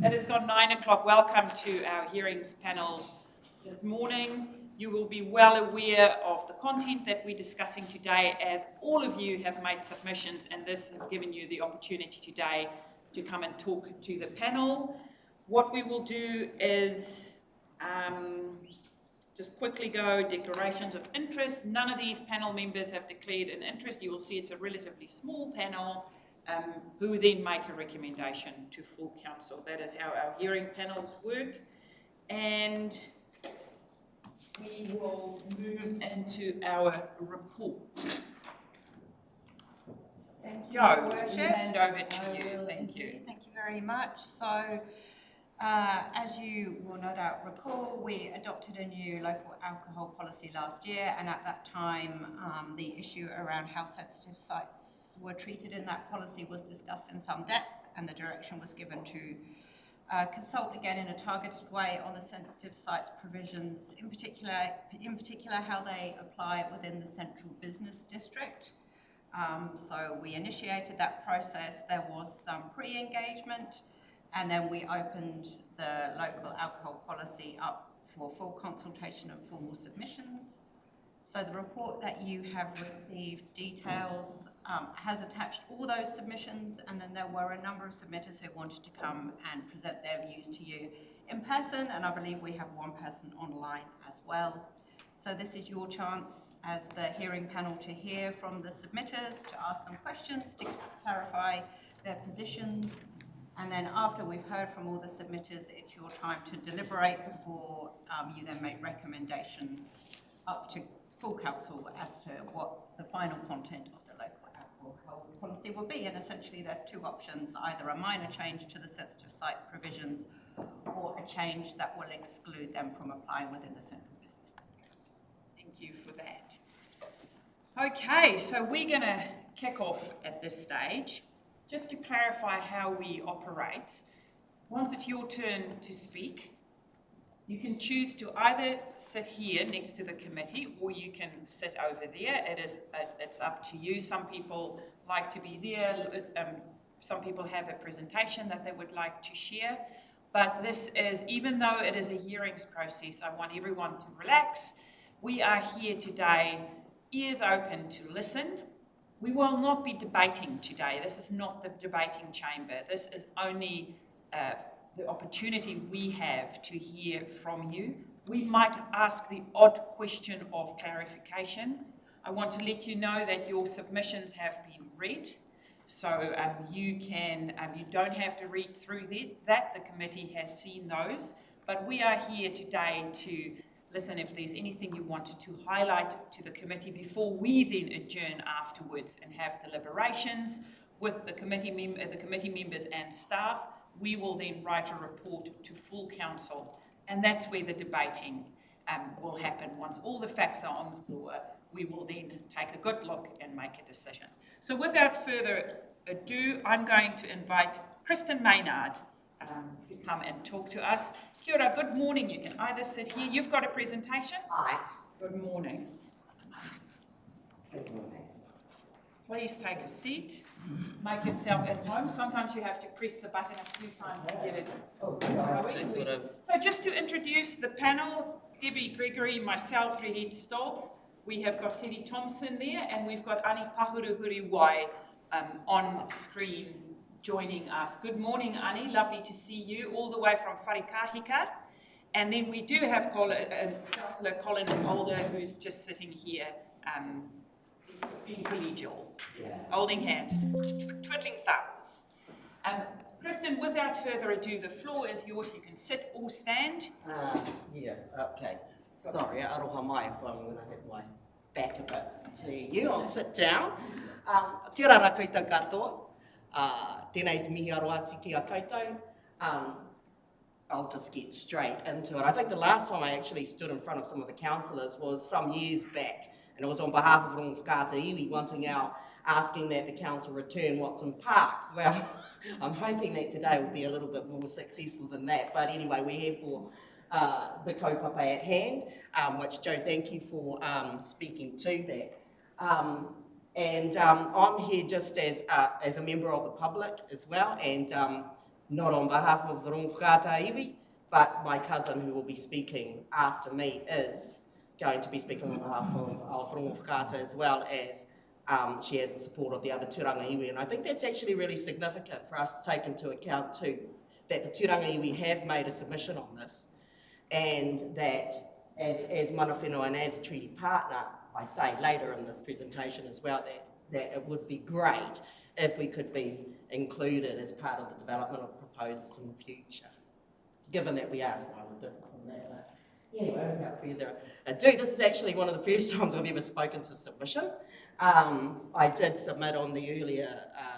It has gone 9 o'clock. Welcome to our hearings panel this morning. You will be well aware of the content that we're discussing today, as all of you have made submissions, and this has given you the opportunity today to come and talk to the panel. What we will do is just quickly go declarations of interest. None of these panel members have declared an interest. You will see it's a relatively small panel who then make a recommendation to full council. That is how our hearing panels work. And we will move into our report. Thank you, Jo, Worship. hand over to you. Thank you. Thank you very much. So, as you will no doubt recall, we adopted a new local alcohol policy last year, and at that time, the issue around how sensitive sites were treated in that policy was discussed in some depth, and the direction was given to consult again in a targeted way on the sensitive sites provisions, in particular how they apply within the central business district. So we initiated that process. There was some pre-engagement, and then we opened the local alcohol policy up for full consultation and formal submissions. So the report that you have received details has attached all those submissions, and then there were a number of submitters who wanted to come and present their views to you in person, and I believe we have one person online as well. So this is your chance as the hearing panel to hear from the submitters, to ask them questions, to clarify their positions, and then after we've heard from all the submitters, it's your time to deliberate before you then make recommendations up to full council as to what the final content of the local alcohol policy will be. And essentially there's two options: either a minor change to the sensitive site provisions or a change that will exclude them from applying within the central business district. Thank you for that. Okay, so we're going to kick off at this stage. Just to clarify how we operate, once it's your turn to speak, you can choose to either sit here next to the committee, or you can sit over there. It's up to you. Some people like to be there. Some people have a presentation that they would like to share. But this is, even though it is a hearings process, I want everyone to relax. We are here today, ears open to listen. We will not be debating today. This is not the debating chamber. This is only the opportunity we have to hear from you. We might ask the odd question of clarification. I want to let you know that your submissions have been read, so you don't have to read through that. The committee has seen those, but we are here today to listen if there's anything you wanted to highlight to the committee before we then adjourn afterwards and have deliberations with the committee members and staff. We will then write a report to full council, and that's where the debating will happen. Once all the facts are on the floor, we will then take a good look and make a decision. So without further ado, I'm going to invite Kristen Maynard to come and talk to us. Kia ora, good morning. You can either sit here. You've got a presentation? Aye. Good morning. Good morning. Please take a seat. Make yourself at home. Sometimes you have to press the button a few times to get it going. So just to introduce the panel, Debbie Gregory, myself, Rehed Stoltz. We have got Teddy Thompson there, and we've got Ani Pahuruhuriwai on screen joining us. Good morning, Ani. Lovely to see you all the way from Wharikahika. And then we do have Councillor Colin Mulder, who's just sitting here being collegial, holding hands, twiddling thumbs. Kristen, without further ado, the floor is yours. You can sit or stand. Okay. Sorry, aroha mai if I'm going to hit my back a bit to you. I'll sit down. Tia rara koutou katoa. Tēnei te mihi aro ati ki a koutou. I'll just get straight into it. I think the last time I actually stood in front of some of the councillors was some years back, and it was on behalf of Rongo Whakaata Iwi, asking that the council return Watson Park. Well, I'm hoping that today will be a little bit more successful than that, but anyway, we're here for the kaupapa at hand, which Jo, thank you for speaking to that. I'm here just as a member of the public as well, and not on behalf of the Rongo Whakata iwi, but my cousin who will be speaking after me is going to be speaking on behalf of Rongo Whakata, as well as she has the support of the other tūranga iwi. And I think that's actually really significant for us to take into account too, that the tūranga iwi have made a submission on this, and that as mana whenua and as a treaty partner, I say later in this presentation as well, that it would be great if we could be included as part of the development of proposals in the future, given that we are slightly different from that. But anyway, without further ado, this is actually one of the first times I've ever spoken to submission. I did submit on the earlier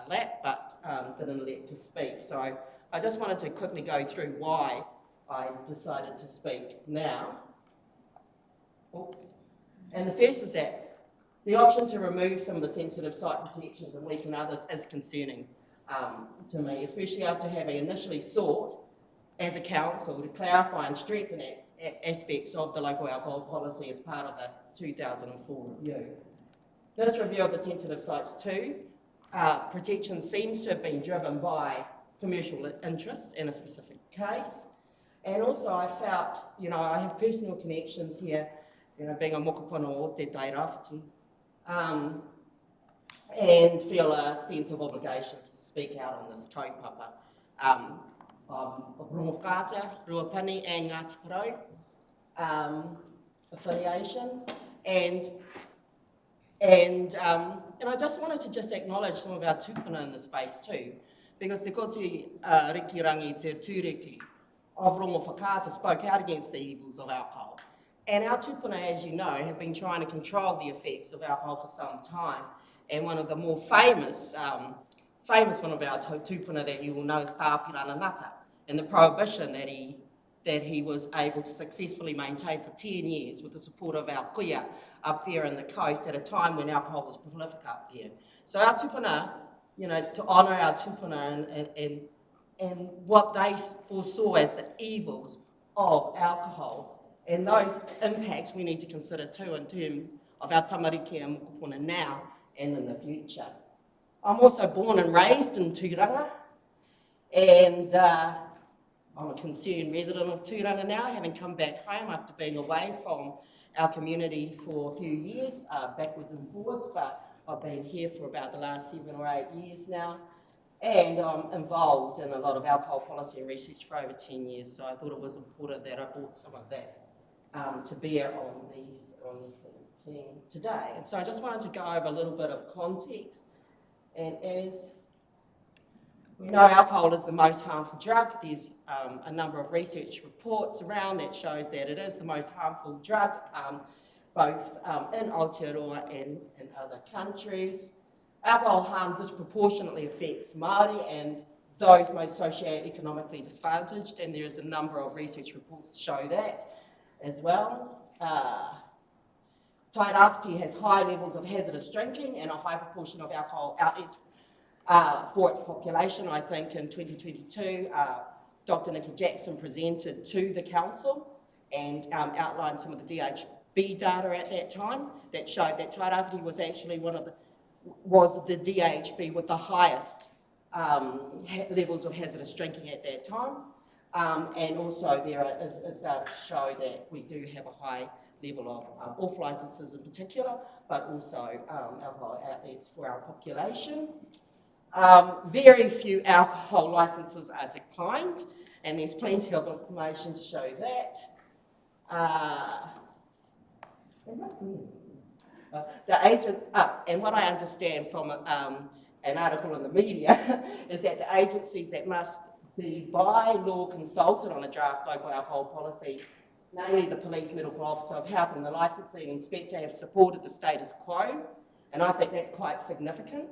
lap, but didn't elect to speak. So I just wanted to quickly go through why I decided to speak now. Oops. And the first is that the option to remove some of the sensitive site protections and weaken others is concerning to me, especially after having initially sought, as a council, to clarify and strengthen aspects of the local alcohol policy as part of the 2004 review. This review of the sensitive sites too, protection seems to have been driven by commercial interests in a specific case. And also I felt, I have personal connections here, being a mokopuna o te Tairāwhiti, and feel a sense of obligations to speak out on this kaupapa of Rongo Whakata, Ruapani and Ngāti Porou affiliations. And I just wanted to just acknowledge some of our tūpuna in this space too, because te koti Rikirangi te tūreki of Rongo Whakata spoke out against the evils of alcohol. And our tūpuna, as you know, have been trying to control the effects of alcohol for some time. And one of the more famous one of our tūpuna that you will know is Tāpirana Ngata, and the prohibition that he was able to successfully maintain for 10 years with the support of our kuia up there in the coast at a time when alcohol was prolific up there. So our tūpuna, to honour our tūpuna and what they foresaw as the evils of alcohol, and those impacts we need to consider too in terms of our tamariki and mokopuna now and in the future. I'm also born and raised in Tūranga, and I'm a concerned resident of Tūranga now, having come back home after being away from our community for a few years, backwards and forwards, but I've been here for about the last 7 or 8 years now, and I'm involved in a lot of alcohol policy and research for over 10 years, so I thought it was important that I brought some of that to bear on the thing today. And so I just wanted to go over a little bit of context. And as we know, alcohol is the most harmful drug. There's a number of research reports around that shows that it is the most harmful drug, both in Aotearoa and in other countries. Alcohol harm disproportionately affects Māori and those most socio-economically disadvantaged, and there's a number of research reports to show that as well. Tairāwhiti has high levels of hazardous drinking and a high proportion of alcohol outlets for its population. I think in 2022, Dr. Nikki Jackson presented to the council and outlined some of the DHB data at that time that showed that Tairāwhiti was actually was the DHB with the highest levels of hazardous drinking at that time. And also there is data to show that we do have a high level of off licences in particular, but also alcohol outlets for our population. Very few alcohol licences are declined, and there's plenty of information to show that. And what I understand from an article in the media is that the agencies that must be by law consulted on a draft local alcohol policy, namely the Police Medical Officer of Health and the Licensing Inspector, have supported the status quo, and I think that's quite significant.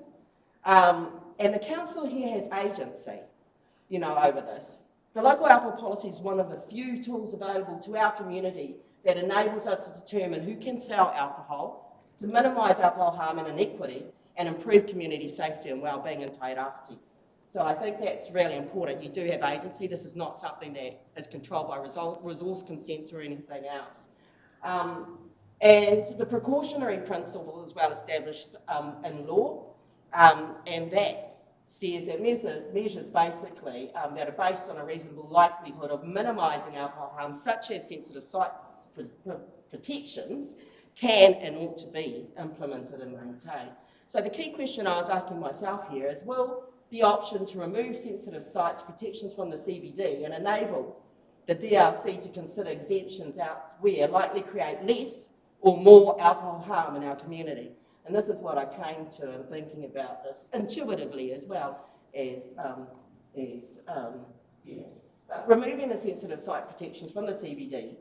And the council here has agency, over this. The local alcohol policy is one of the few tools available to our community that enables us to determine who can sell alcohol, to minimise alcohol harm and inequity, and improve community safety and wellbeing in Tairāwhiti. So I think that's really important. You do have agency. This is not something that is controlled by resource consents or anything else. And the precautionary principle is well established in law, and that says that measures basically that are based on a reasonable likelihood of minimising alcohol harm, such as sensitive site protections, can and ought to be implemented and maintained. So the key question I was asking myself here is, will the option to remove sensitive sites protections from the CBD and enable the DRC to consider exemptions elsewhere likely create less or more alcohol harm in our community? And this is what I came to in thinking about this intuitively as well as removing the sensitive site protections from the CBD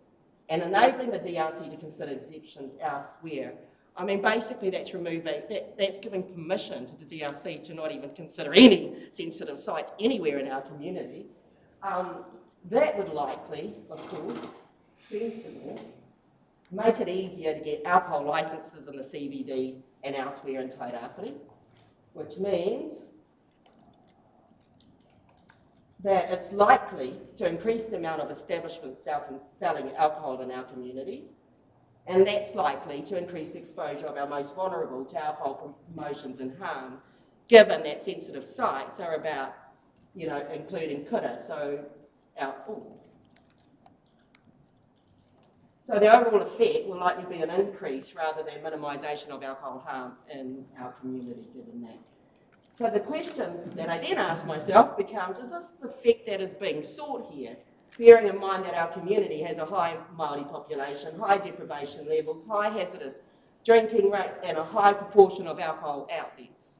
and enabling the DRC to consider exemptions elsewhere. I mean, basically that's that's giving permission to the DRC to not even consider any sensitive sites anywhere in our community. That would likely, of course, first of all, make it easier to get alcohol licences in the CBD and elsewhere in Tairāwhiti, which means that it's likely to increase the amount of establishments selling alcohol in our community, and that's likely to increase the exposure of our most vulnerable to alcohol promotions and harm, given that sensitive sites are about, including kura, so the overall effect will likely be an increase rather than minimisation of alcohol harm in our community, given that. So the question that I then ask myself becomes, is this the effect that is being sought here, bearing in mind that our community has a high Māori population, high deprivation levels, high hazardous drinking rates, and a high proportion of alcohol outlets?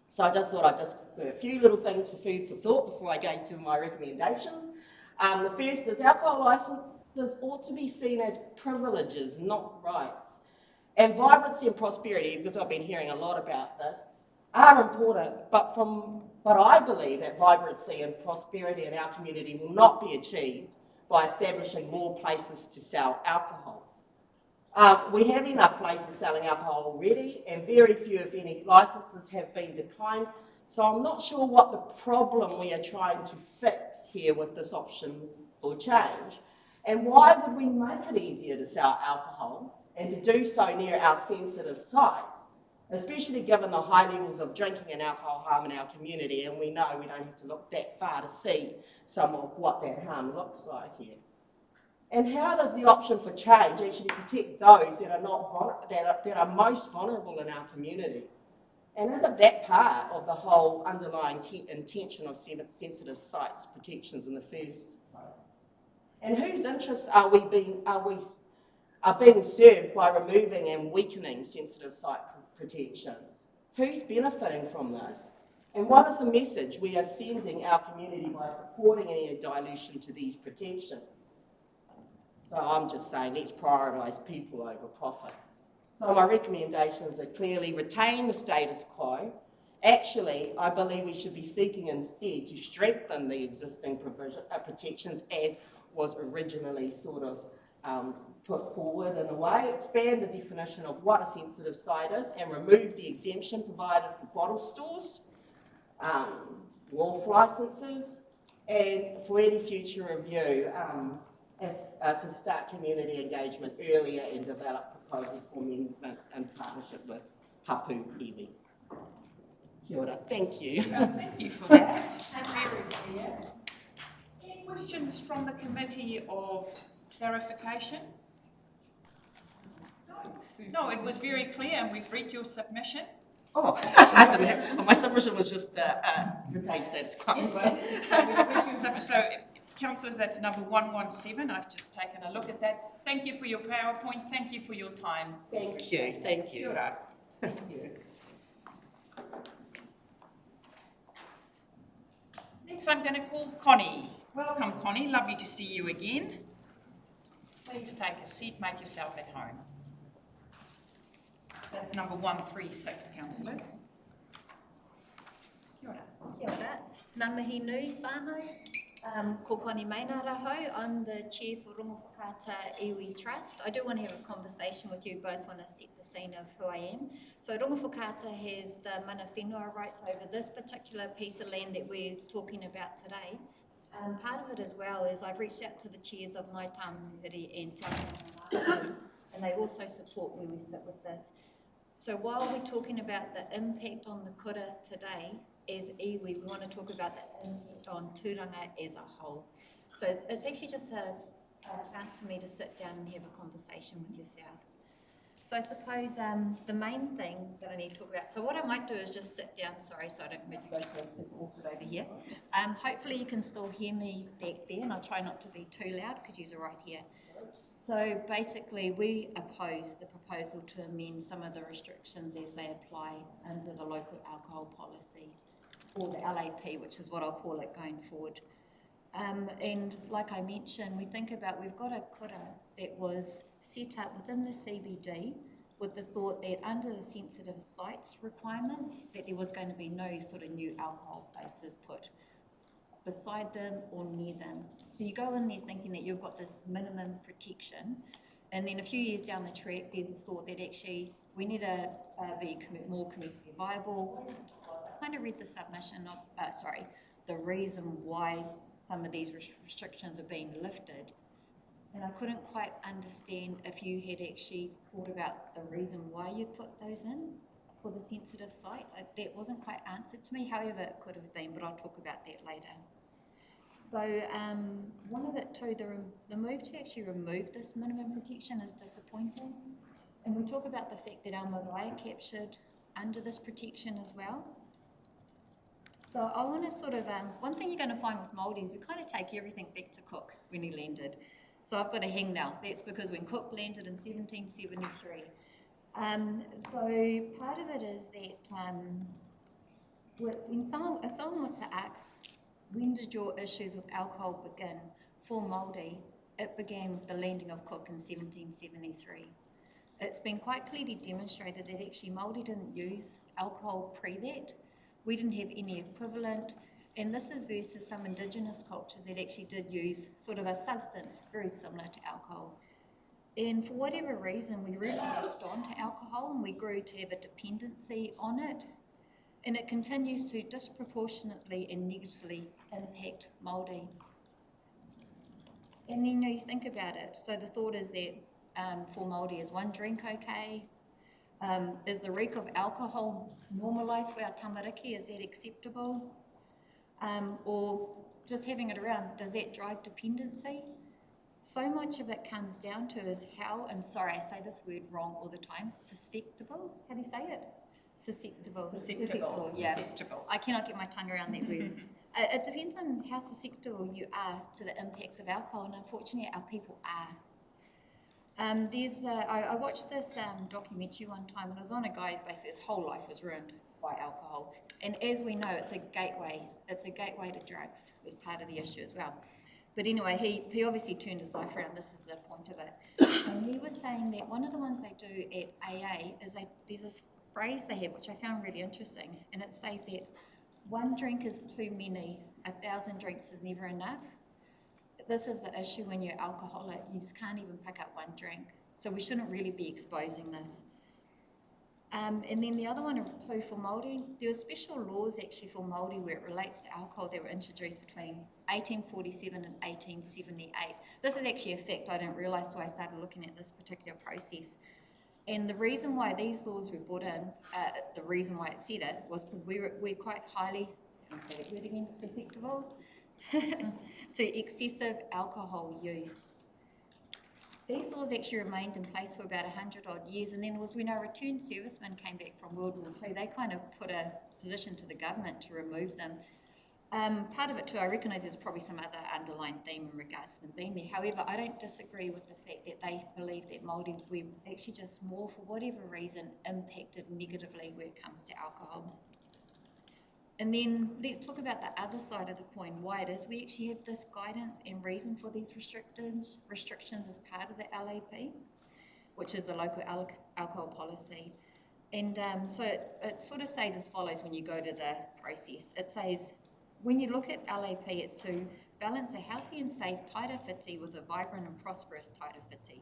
So I just thought I'd just do a few little things for food for thought before I go to my recommendations. The first is alcohol licences ought to be seen as privileges, not rights. And vibrancy and prosperity, because I've been hearing a lot about this, are important, but I believe that vibrancy and prosperity in our community will not be achieved by establishing more places to sell alcohol. We have enough places selling alcohol already, and very few, if any, licences have been declined, so I'm not sure what the problem we are trying to fix here with this option for change. And why would we make it easier to sell alcohol and to do so near our sensitive sites, especially given the high levels of drinking and alcohol harm in our community, and we know we don't have to look that far to see some of what that harm looks like here. And how does the option for change actually protect those that are most vulnerable in our community? And isn't that part of the whole underlying intention of sensitive sites protections in the first place? And whose interests are being served by removing and weakening sensitive site protections? Who's benefiting from this? And what is the message we are sending our community by supporting any dilution to these protections? So I'm just saying, let's prioritise people over profit. So my recommendations are clearly retain the status quo. Actually, I believe we should be seeking instead to strengthen the existing protections as was originally sort of put forward in a way, expand the definition of what a sensitive site is and remove the exemption provided for bottle stores, wharf licences, and for any future review, to start community engagement earlier and develop proposals for amendment in partnership with Hapu Iwi. Kia ora. Thank you. Thank you for that. Very clear. Any questions from the committee of clarification? No, it was very clear, and we've read your submission. Oh, I didn't have, my submission was just retain status quo. Yes. So, councillors, that's number 117. I've just taken a look at that. Thank you for your PowerPoint. Thank you for your time. Thank you. Thank you. Thank you. Next, I'm going to call Connie. Welcome, Connie. Lovely to see you again. Please take a seat. Make yourself at home. That's number 136, councillor. Kia ora. Kia ora. Ngā mihi nui whānau. Ko Connie Maina rahau. I'm the chair for Rongo Whakaata Iwi Trust. I do want to have a conversation with you, but I just want to set the scene of who I am. So Rongo Whakaata has the mana whenua rights over this particular piece of land that we're talking about today. Part of it as well is I've reached out to the chairs of Ngāi Tamuhiri and Te Awamutu, and they also support where we sit with this. So while we're talking about the impact on the kura today as iwi, we want to talk about the impact on tūranga as a whole. So it's actually just a chance for me to sit down and have a conversation with yourselves. So I suppose the main thing that I need to talk about, so what I might do is just sit down, sorry, so I don't make you guys feel super awkward over here. Hopefully you can still hear me back there, and I'll try not to be too loud because you're right here. So basically we oppose the proposal to amend some of the restrictions as they apply under the local alcohol policy, or the LAP, which is what I'll call it going forward. And like I mentioned, we think about, we've got a kura that was set up within the CBD with the thought that under the sensitive sites requirements, that there was going to be no sort of new alcohol places put beside them or near them. So you go in there thinking that you've got this minimum protection, and then a few years down the track, there's thought that actually we need to be more commercially viable. I kind of read the submission of, the reason why some of these restrictions are being lifted, and I couldn't quite understand if you had actually thought about the reason why you put those in for the sensitive sites. That wasn't quite answered to me, however it could have been, but I'll talk about that later. So one of it too, the move to actually remove this minimum protection is disappointing, and we talk about the fact that our marae are captured under this protection as well. So I want to sort of, one thing you're going to find with Māori is we kind of take everything back to Cook when he landed. So I've got a hang now. That's because when Cook landed in 1773. So part of it is that when if someone was to ask, when did your issues with alcohol begin for Māori, it began with the landing of Cook in 1773. It's been quite clearly demonstrated that actually Māori didn't use alcohol pre that. We didn't have any equivalent, and this is versus some indigenous cultures that actually did use sort of a substance very similar to alcohol. And for whatever reason, we really latched on to alcohol, and we grew to have a dependency on it, and it continues to disproportionately and negatively impact Māori. And then you think about it, so the thought is that for Māori, is one drink okay? Is the reek of alcohol normalised for our tamariki? Is that acceptable? Or just having it around, does that drive dependency? So much of it comes down to is how, and sorry, I say this word wrong all the time, susceptible? How do you say it? Susceptible. Yeah. Susceptible. I cannot get my tongue around that word. It depends on how susceptible you are to the impacts of alcohol, and unfortunately our people are. I watched this documentary one time, and it was on a guy, basically his whole life was ruined by alcohol. And as we know, it's a gateway to drugs, was part of the issue as well. But anyway, he obviously turned his life around, this is the point of it. And he was saying that one of the ones they do at AA is there's this phrase they have, which I found really interesting, and it says that one drink is too many, 1,000 drinks is never enough. This is the issue when you're alcoholic, you just can't even pick up one drink. So we shouldn't really be exposing this. And then the other one too for Māori, there were special laws actually for Māori where it relates to alcohol that were introduced between 1847 and 1878. This is actually a fact I didn't realise till I started looking at this particular process. And the reason why these laws were brought in, the reason why it said it, was because we're quite highly, can I say that word again, susceptible to excessive alcohol use. These laws actually remained in place for about 100 odd years, and then it was when our returned servicemen came back from World War II, they kind of put a position to the government to remove them. Part of it too, I recognise there's probably some other underlying theme in regards to them being there. However, I don't disagree with the fact that they believe that Māori were actually just more, for whatever reason, impacted negatively when it comes to alcohol. And then let's talk about the other side of the coin, why it is we actually have this guidance and reason for these restrictions as part of the LAP, which is the local alcohol policy. And so it sort of says as follows when you go to the process. It says, when you look at LAP, it's to balance a healthy and safe taira whiti with a vibrant and prosperous taira whiti.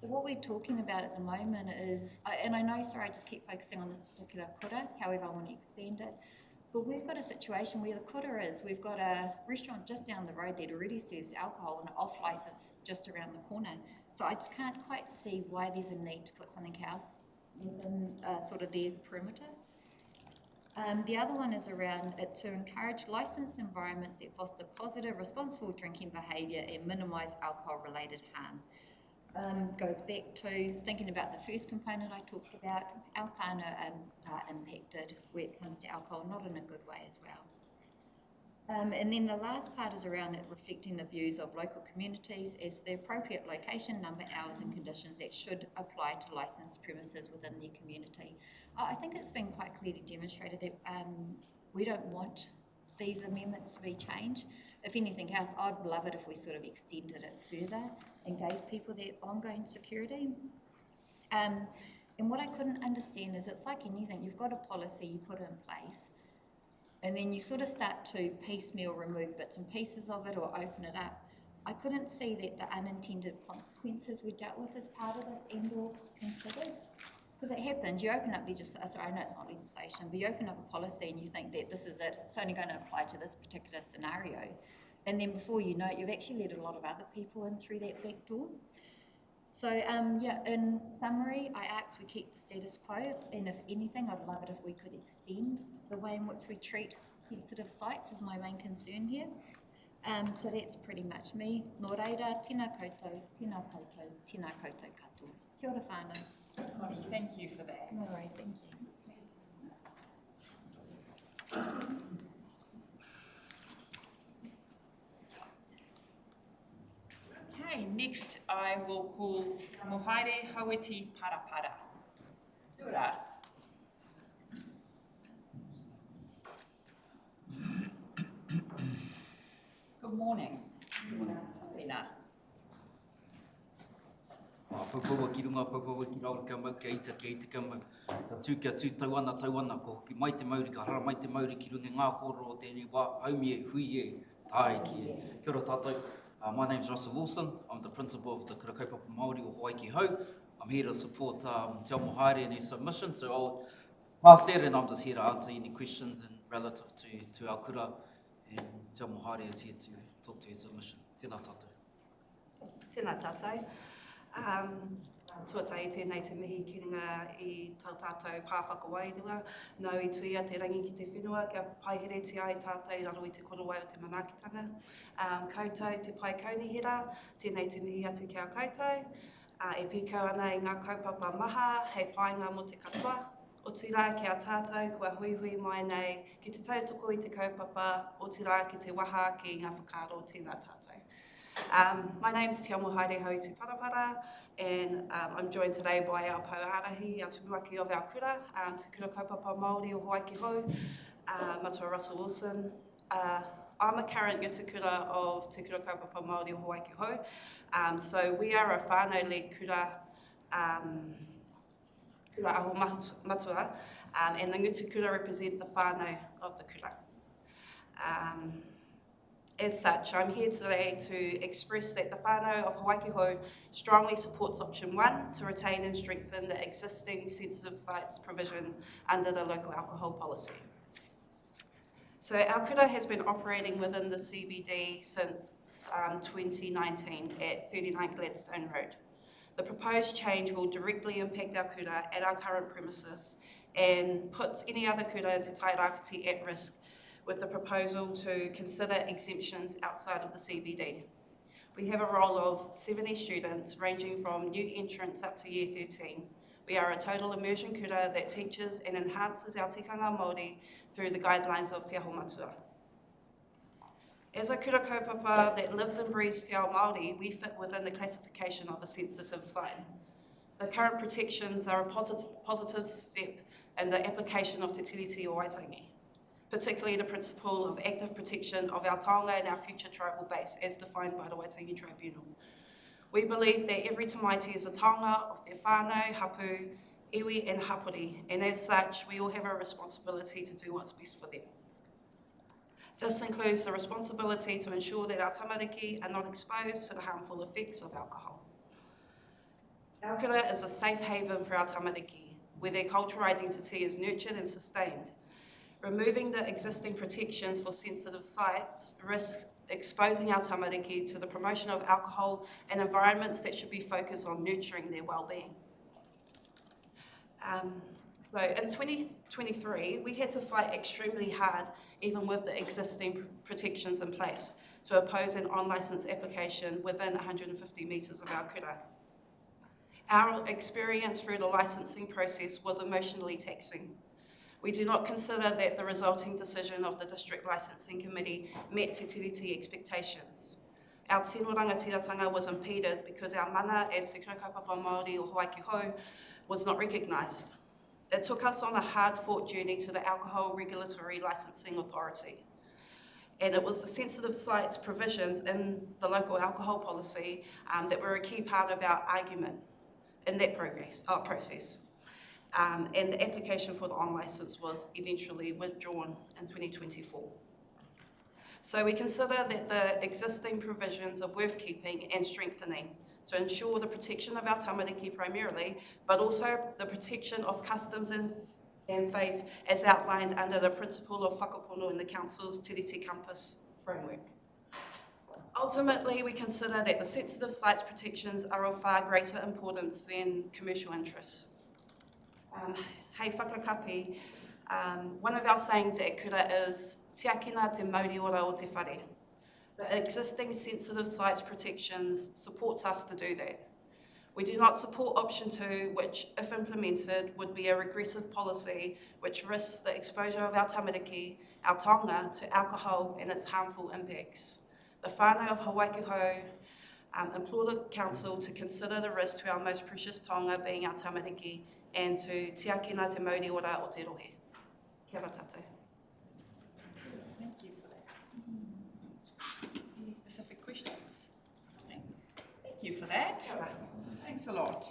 So what we're talking about at the moment is, and I know, sorry, I just keep focusing on this particular kura, however I want to expand it, but we've got a situation where the kura is, we've got a restaurant just down the road that already serves alcohol and off licence just around the corner. So I just can't quite see why there's a need to put something else within sort of their perimeter. The other one is around it to encourage licensed environments that foster positive, responsible drinking behaviour and minimise alcohol-related harm. Goes back to thinking about the first component I talked about. Our whānau are impacted when it comes to alcohol, not in a good way as well. And then the last part is around that reflecting the views of local communities as the appropriate location, number, hours and conditions that should apply to licensed premises within their community. I think it's been quite clearly demonstrated that we don't want these amendments to be changed. If anything else, I'd love it if we sort of extended it further and gave people that ongoing security. And what I couldn't understand is it's like anything, you've got a policy you put in place, and then you sort of start to piecemeal remove bits and pieces of it or open it up. I couldn't see that the unintended consequences were dealt with as part of this and or considered. Because it happens, you open up legislation, sorry, I know it's not legislation, but you open up a policy and you think that this is it, it's only going to apply to this particular scenario. And then before you know it, you've actually let a lot of other people in through that back door. So yeah, in summary, I ask we keep the status quo, and if anything, I'd love it if we could extend the way in which we treat sensitive sites is my main concern here. So that's pretty much me. Nō reira, tēnā koutou, tēnā koutou, tēnā koutou katoa. Kia ora whānau. Connie, thank you for that. No worries, thank you. Okay, next I will call Mohaere Hauiti Parapara. Kia ora. Good morning. Tēnā. Papawa ki runga, papawa ki rau ka mau, kia ita ka mau. Ka tū, tauana, ko hoki mai te mauri, ka hara mai te mauri ki runga ngā kōrero o tēnei wā, haumi e, hui e, tāe ki e. Kia ora tātou. My name's Russell Wilson. I'm the principal of the Kura Kaupapa Māori o Hawaii ki Hau. I'm here to support Te Ao Mohaere and his submission, so I'll pass that, and I'm just here to answer any questions and relative to our kura, and Te Ao Mohaere is here to talk to his submission. Tēnā tātou. Tēnā tātou. Tuatai tēnei te mihi ki runga I tau tātou pāwhakawairua. Nau I tuia te rangi ki te whenua, kia paihere te ai tātou I raro I te korowai o te manaakitanga. Koutou te pai kaunihira, tēnei te mihi atu kia koutou. E pīkau ana I ngā kaupapa maha, hei painga mo te katoa. O te rā kia tātou, kua hui mai nei, ki te tautoko I te kaupapa, o te rā ki te waha ki ngā whakaaro tēnā tātou. My name's Te Ao Mohaere Hauiti Parapara, and I'm joined today by our pauarahi, our tumuaki of our kura, Te Kura Kaupapa Māori o Hawaii ki Hau, Matua Russell Wilson. I'm a current utukura of Te Kura Kaupapa Māori o Hawaii ki Hau, so we are a whānau-led kura, kura aho matua, and the utukura represent the whānau of the kura. As such, I'm here today to express that the whānau of Hawaii ki Hau strongly supports option 1 to retain and strengthen the existing sensitive sites provision under the local alcohol policy. So our kura has been operating within the CBD since 2019 at 39 Gladstone Road. The proposed change will directly impact our kura at our current premises and puts any other kura in Te Tairāwhiti at risk, with the proposal to consider exemptions outside of the CBD. We have a roll of 70 students ranging from new entrants up to year 13. We are a total immersion kura that teaches and enhances our tikanga Māori through the guidelines of Te Aho Matua. As a kura kaupapa that lives and breathes Te Ao Māori, we fit within the classification of a sensitive site. The current protections are a positive step in the application of Te Tiriti o Waitangi, particularly the principle of active protection of our taonga and our future tribal base as defined by the Waitangi Tribunal. We believe that every tamaiti is a taonga of their whānau, hapu, iwi and hapori, and as such, we all have a responsibility to do what's best for them. This includes the responsibility to ensure that our tamariki are not exposed to the harmful effects of alcohol. Our kura is a safe haven for our tamariki, where their cultural identity is nurtured and sustained. Removing the existing protections for sensitive sites risks exposing our tamariki to the promotion of alcohol and environments that should be focused on nurturing their well-being. So in 2023, we had to fight extremely hard, even with the existing protections in place, to oppose an on-licence application within 150 metres of our kura. Our experience through the licensing process was emotionally taxing. We do not consider that the resulting decision of the District Licensing Committee met Te Tiriti expectations. Our tino rangatiratanga was impeded because our mana as Te Kaupapa Māori o Hawaii Hou was not recognised. It took us on a hard-fought journey to the Alcohol Regulatory Licensing Authority. And it was the sensitive sites provisions in the local alcohol policy that were a key part of our argument in that process. And the application for the on-licence was eventually withdrawn in 2024. So we consider that the existing provisions are worth keeping and strengthening to ensure the protection of our tamariki primarily, but also the protection of customs and faith as outlined under the principle of whakapono in the Council's Tiriti Campus framework. Ultimately, we consider that the sensitive sites protections are of far greater importance than commercial interests. Hei whakakapi, one of our sayings at Kura is tiakina te mauri ora o te whare. The existing sensitive sites protections supports us to do that. We do not support option 2, which, if implemented, would be a regressive policy which risks the exposure of our tamariki, our taonga, to alcohol and its harmful impacts. The whānau of Hawaii Hou implore the Council to consider the risk to our most precious taonga being our tamariki and to tiakina te mauri ora o te rohe. Kia ora tātou. Thank you for that. Any specific questions? Thank you for that. Kia ora. Thanks a lot.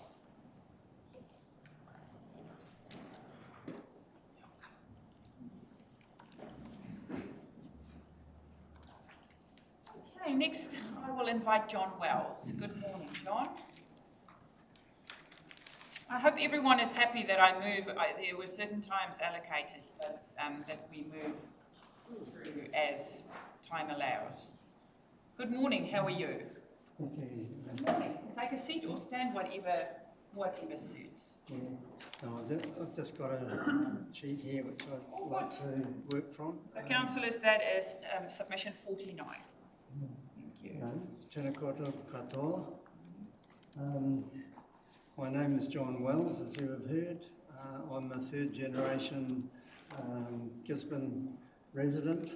Okay, next I will invite John Wells. Good morning, John. I hope everyone is happy that I move. There were certain times allocated, but that we move through as time allows. Good morning, how are you? Okay. Good morning. Take a seat or stand, whatever suits. Yeah. I've just got a sheet here which I'd like to work from. So councillors, that is submission 49. Thank you. Tēnā koutou katoa. My name is John Wells, as you have heard. I'm a third generation Gisborne resident.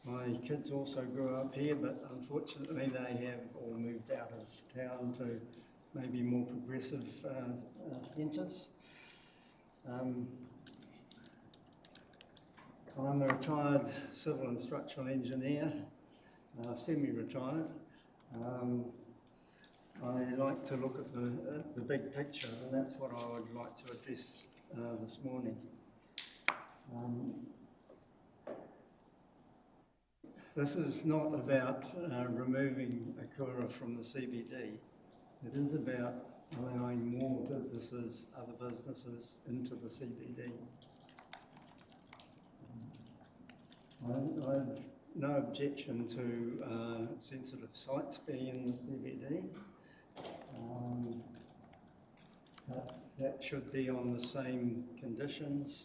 My kids also grew up here, but unfortunately they have all moved out of town to maybe more progressive centres. I'm a retired civil and structural engineer, semi-retired. I like to look at the big picture, and that's what I would like to address this morning. This is not about removing a kura from the CBD. It is about allowing more businesses, other businesses, into the CBD. I have no objection to sensitive sites being in the CBD. That should be on the same conditions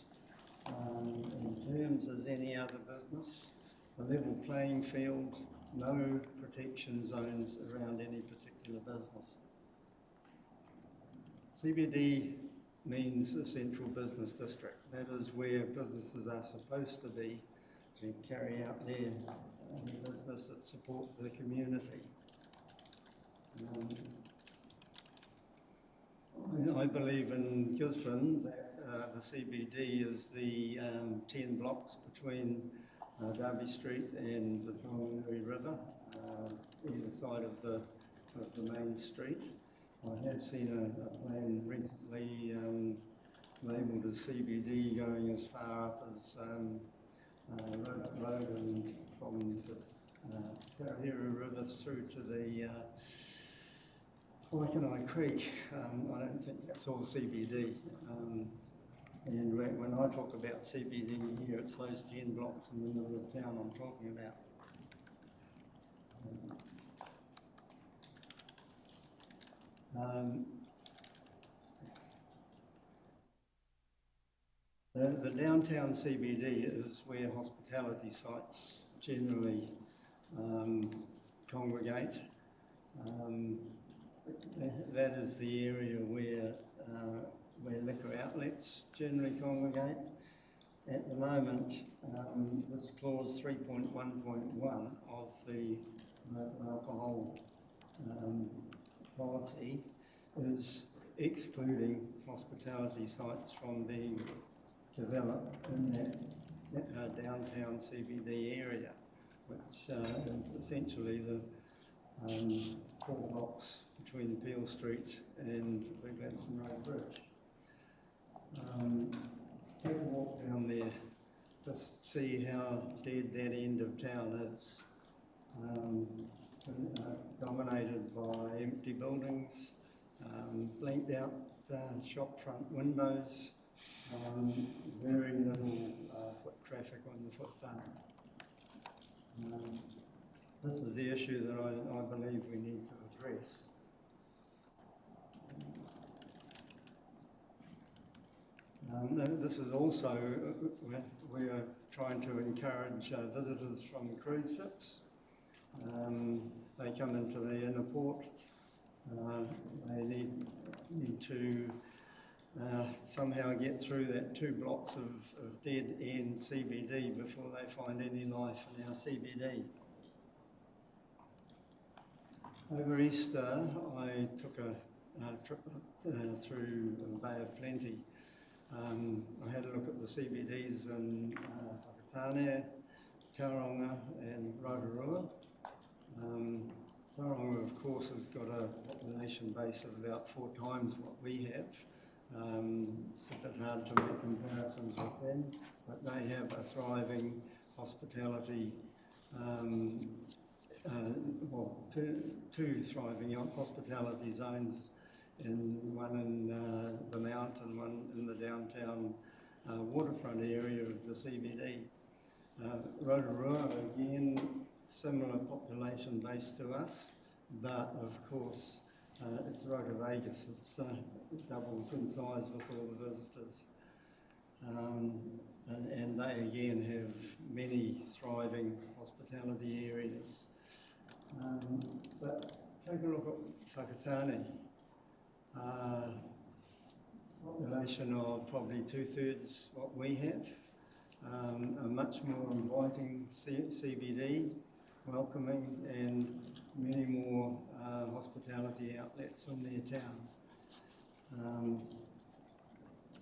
in terms as any other business. A level playing field, no protection zones around any particular business. CBD means a central business district. That is where businesses are supposed to be to carry out their business that support the community. I believe in Gisborne that the CBD is the 10 blocks between Derby Street and the Whanganui River, either side of the main street. I have seen a plan recently labelled as CBD going as far up as Road and from the Tahiru River through to the Waikanae Creek. I don't think that's all CBD. And when I talk about CBD here, it's those 10 blocks in the middle of town I'm talking about. The downtown CBD is where hospitality sites generally congregate. That is the area where liquor outlets generally congregate. At the moment, this clause 3.1.1 of the alcohol policy is excluding hospitality sites from being developed in that downtown CBD area, which is essentially the 4 blocks between Peel Street and the Gladstone Road Bridge. Take a walk down there, just see how dead that end of town is. Dominated by empty buildings, blanked out shop front windows, very little foot traffic on the footpath. This is the issue that I believe we need to address. This is also, we are trying to encourage visitors from cruise ships. They come into the inner port. They need to somehow get through that 2 blocks of dead end CBD before they find any life in our CBD. Over Easter, I took a trip through the Bay of Plenty. I had a look at the CBDs in Whakatane, Tauranga and Rotorua. Tauranga, of course, has got a population base of about 4 times what we have. It's a bit hard to make comparisons with them, but they have a thriving hospitality, two thriving hospitality zones, one in the Mount and one in the downtown waterfront area of the CBD. Rotorua, again, similar population base to us, but of course it's Rotovegas, it doubles in size with all the visitors. And they again have many thriving hospitality areas. But take a look at Whakatane. Population of probably 2/3 what we have. A much more inviting CBD, welcoming, and many more hospitality outlets in their town.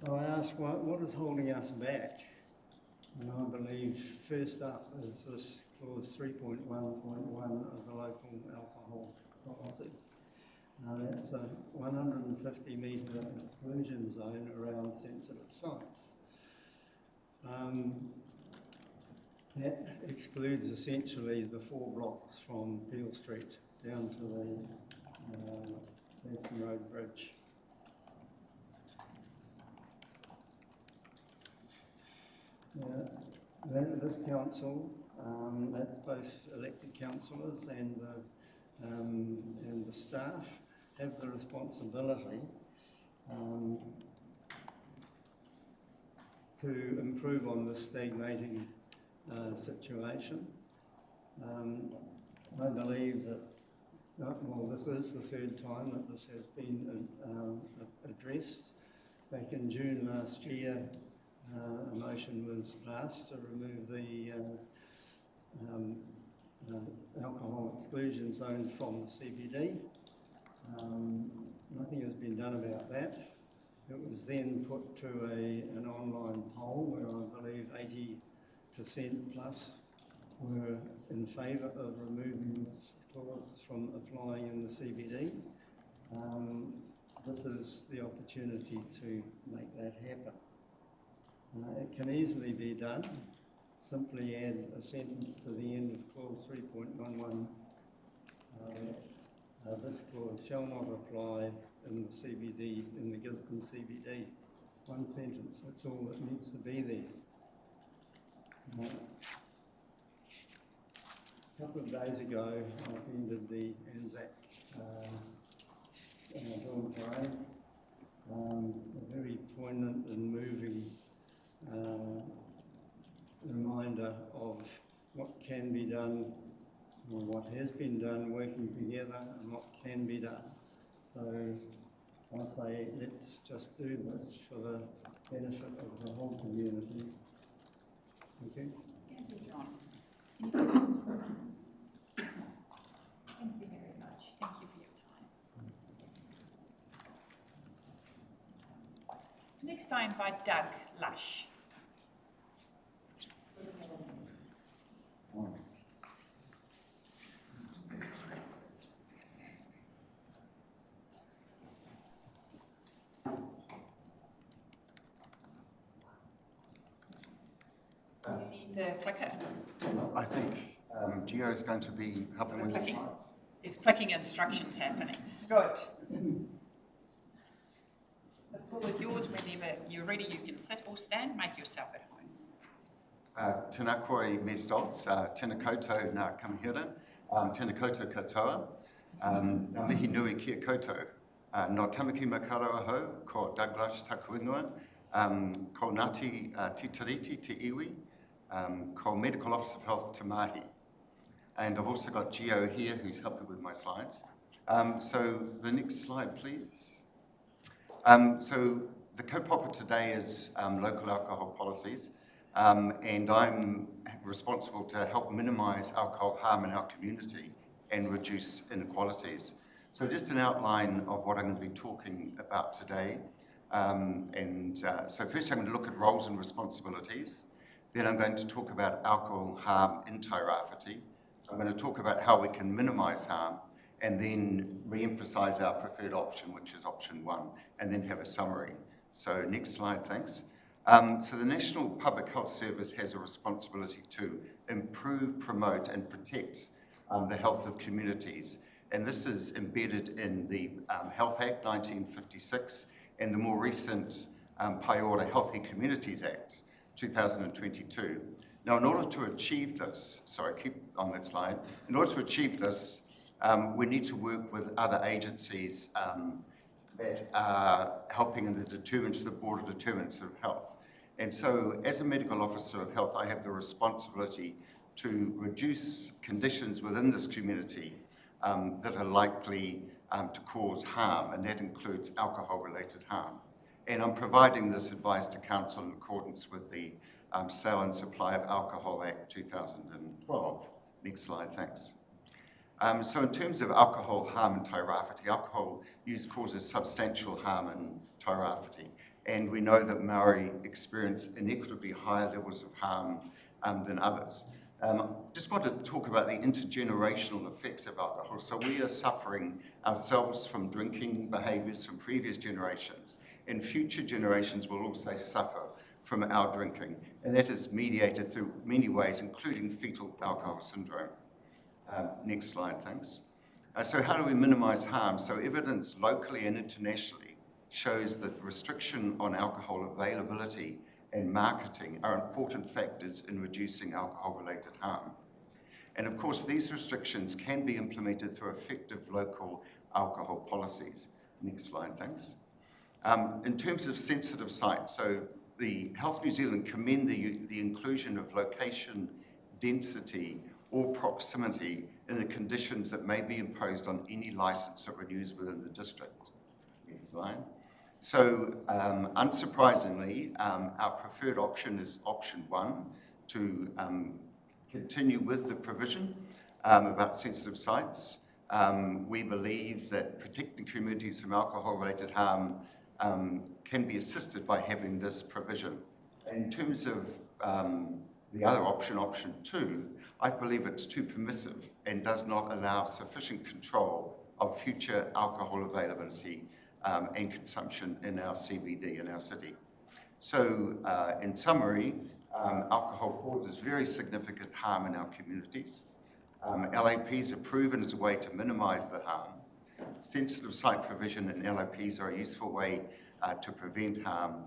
So I ask, what is holding us back? And I believe first up is this clause 3.1.1 of the local alcohol policy. That's a 150 metre exclusion zone around sensitive sites. That excludes essentially the 4 blocks from Peel Street down to the Gladstone Road Bridge. This council, that's both elected councillors and the staff, have the responsibility to improve on this stagnating situation. I believe that, this is the 3rd time that this has been addressed. Back in June last year, a motion was passed to remove the alcohol exclusion zone from the CBD. Nothing has been done about that. It was then put to an online poll where I believe 80% plus were in favour of removing this clause from applying in the CBD. This is the opportunity to make that happen. It can easily be done. Simply add a sentence to the end of clause 3.11. This clause shall not apply in the CBD, in the Gisborne CBD. One sentence, that's all that needs to be there. A couple of days ago, I attended the Anzac Dawn Parade. A very poignant and moving reminder of what can be done, or what has been done, working together, and what can be done. So I say, let's just do this for the benefit of the whole community. Thank you. Thank you, John. Thank you very much. Thank you for your time. Next, I invite Doug Lush. You need the clicker. I think Gio is going to be helping with the Clicking. slides. There's clicking instructions happening. Good. The floor is yours. Whenever you're ready, you can sit or stand. Make yourself at home. Tēnā koe me stolz, tēnā koutou nā kamihira, tēnā koutou katoa, ngā mihi nui kia koutou. Nō tamaki makarawa hou, ko Douglas taku ingoa, ko Ngāti Titiriti te iwi, ko Medical Officer of Health te mahi. And I've also got Gio here who's helping with my slides. So the next slide, please. So the kaupapa today is local alcohol policies, and I'm responsible to help minimise alcohol harm in our community and reduce inequalities. So just an outline of what I'm going to be talking about today. So first I'm going to look at roles and responsibilities. Then I'm going to talk about alcohol harm in Tairāwhiti. I'm going to talk about how we can minimise harm, and then re-emphasise our preferred option, which is option 1, and then have a summary. So next slide, thanks. So the National Public Health Service has a responsibility to improve, promote and protect the health of communities. And this is embedded in the Health Act 1956 and the more recent Paiora Healthy Communities Act 2022. Now, in order to achieve this, sorry, keep on that slide. In order to achieve this, we need to work with other agencies that are helping in the broader determinants of health. And so, as a medical officer of health, I have the responsibility to reduce conditions within this community that are likely to cause harm, and that includes alcohol-related harm. And I'm providing this advice to Council in accordance with the Sale and Supply of Alcohol Act 2012. Next slide, thanks. So in terms of alcohol harm in Tairāwhiti, alcohol use causes substantial harm in Tairāwhiti, and we know that Maori experience inequitably higher levels of harm than others. Just want to talk about the intergenerational effects of alcohol. So we are suffering ourselves from drinking behaviours from previous generations, and future generations will also suffer from our drinking, and that is mediated through many ways, including fetal alcohol syndrome. Next slide, thanks. So how do we minimise harm? So evidence locally and internationally shows that restriction on alcohol availability and marketing are important factors in reducing alcohol-related harm. And of course, these restrictions can be implemented through effective local alcohol policies. Next slide, thanks. In terms of sensitive sites, so the Health New Zealand commend the inclusion of location, density, or proximity in the conditions that may be imposed on any licence that renews within the district. Next slide. So, unsurprisingly, our preferred option is option 1, to continue with the provision about sensitive sites. We believe that protecting communities from alcohol-related harm can be assisted by having this provision. In terms of the other option, option 2, I believe it's too permissive and does not allow sufficient control of future alcohol availability and consumption in our CBD, in our city. So, in summary, alcohol causes very significant harm in our communities. LAPs are proven as a way to minimise the harm. Sensitive site provision in LAPs are a useful way to prevent harm.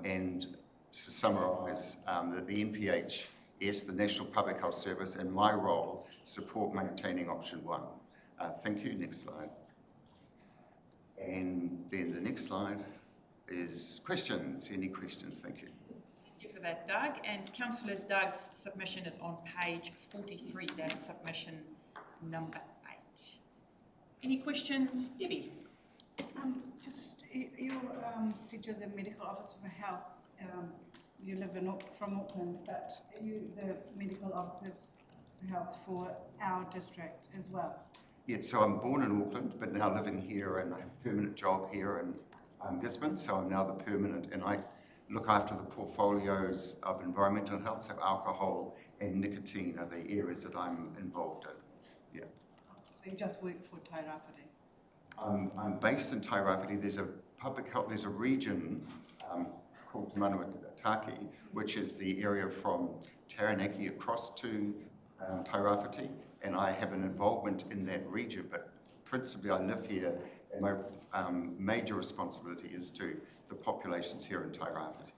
And to summarise, that the NPHS, the National Public Health Service, and my role support maintaining option 1. Thank you. Next slide. And then the next slide is questions. Any questions? Thank you. that, Doug. And Councillor Doug's submission is on page 43. That's submission number 8. Any questions, Debbie? You said you're the medical officer for health. You live from Auckland, but are you the medical officer for health for our district as well? Yeah, so I'm born in Auckland, but now living here, and I have a permanent job here in Gisborne, so I'm now the permanent, and I look after the portfolios of environmental health, so alcohol and nicotine are the areas that I'm involved in. Yeah. So you just work for Tairāwhiti? I'm based in Tairāwhiti. There's a public health, there's a region called Te Manuataki, which is the area from Taranaki across to Tairāwhiti, and I have an involvement in that region, but principally I live here, and my major responsibility is to the populations here in Tairāwhiti.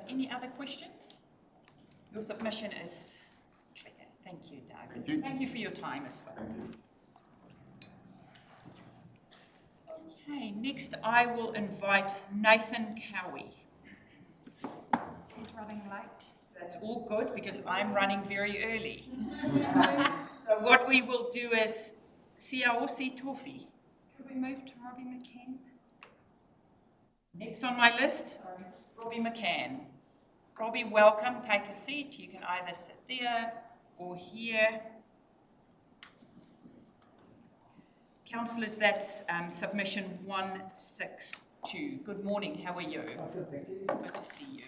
Any other questions? Your submission is clear. Thank you, Doug. Thank you. Thank you for your time as well. Thank you. Okay, next I will invite Nathan Cowie. He's running late. That's all good because I'm running very early. So what we will do is Siaosi Tofi. Could we move to Robbie McCann? Next on my list, Robbie McCann. Robbie, welcome. Take a seat. You can either sit there or here. Councillors, that's submission 162. Good morning. How are you? Good, thank you. Good to see you.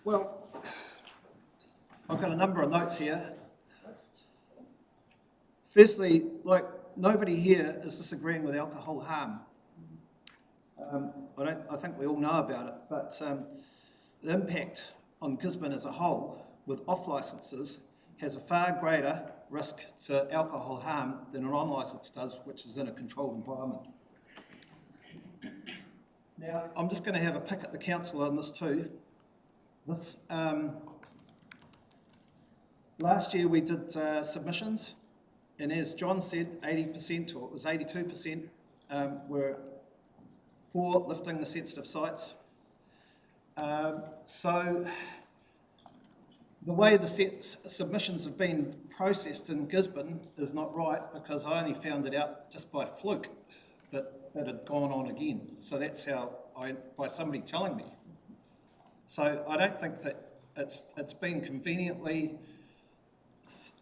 Well, I've got a number of notes here. Firstly, like, nobody here is disagreeing with alcohol harm. I think we all know about it, but the impact on Gisborne as a whole with off licences has a far greater risk to alcohol harm than an on licence does, which is in a controlled environment. Now, I'm just going to have a pick at the council on this too. This, last year we did submissions, and as John said, 80%, or it was 82%, were for lifting the sensitive sites. So the way the submissions have been processed in Gisborne is not right, because I only found it out just by fluke that it had gone on again. So that's how by somebody telling me. So I don't think that it's been conveniently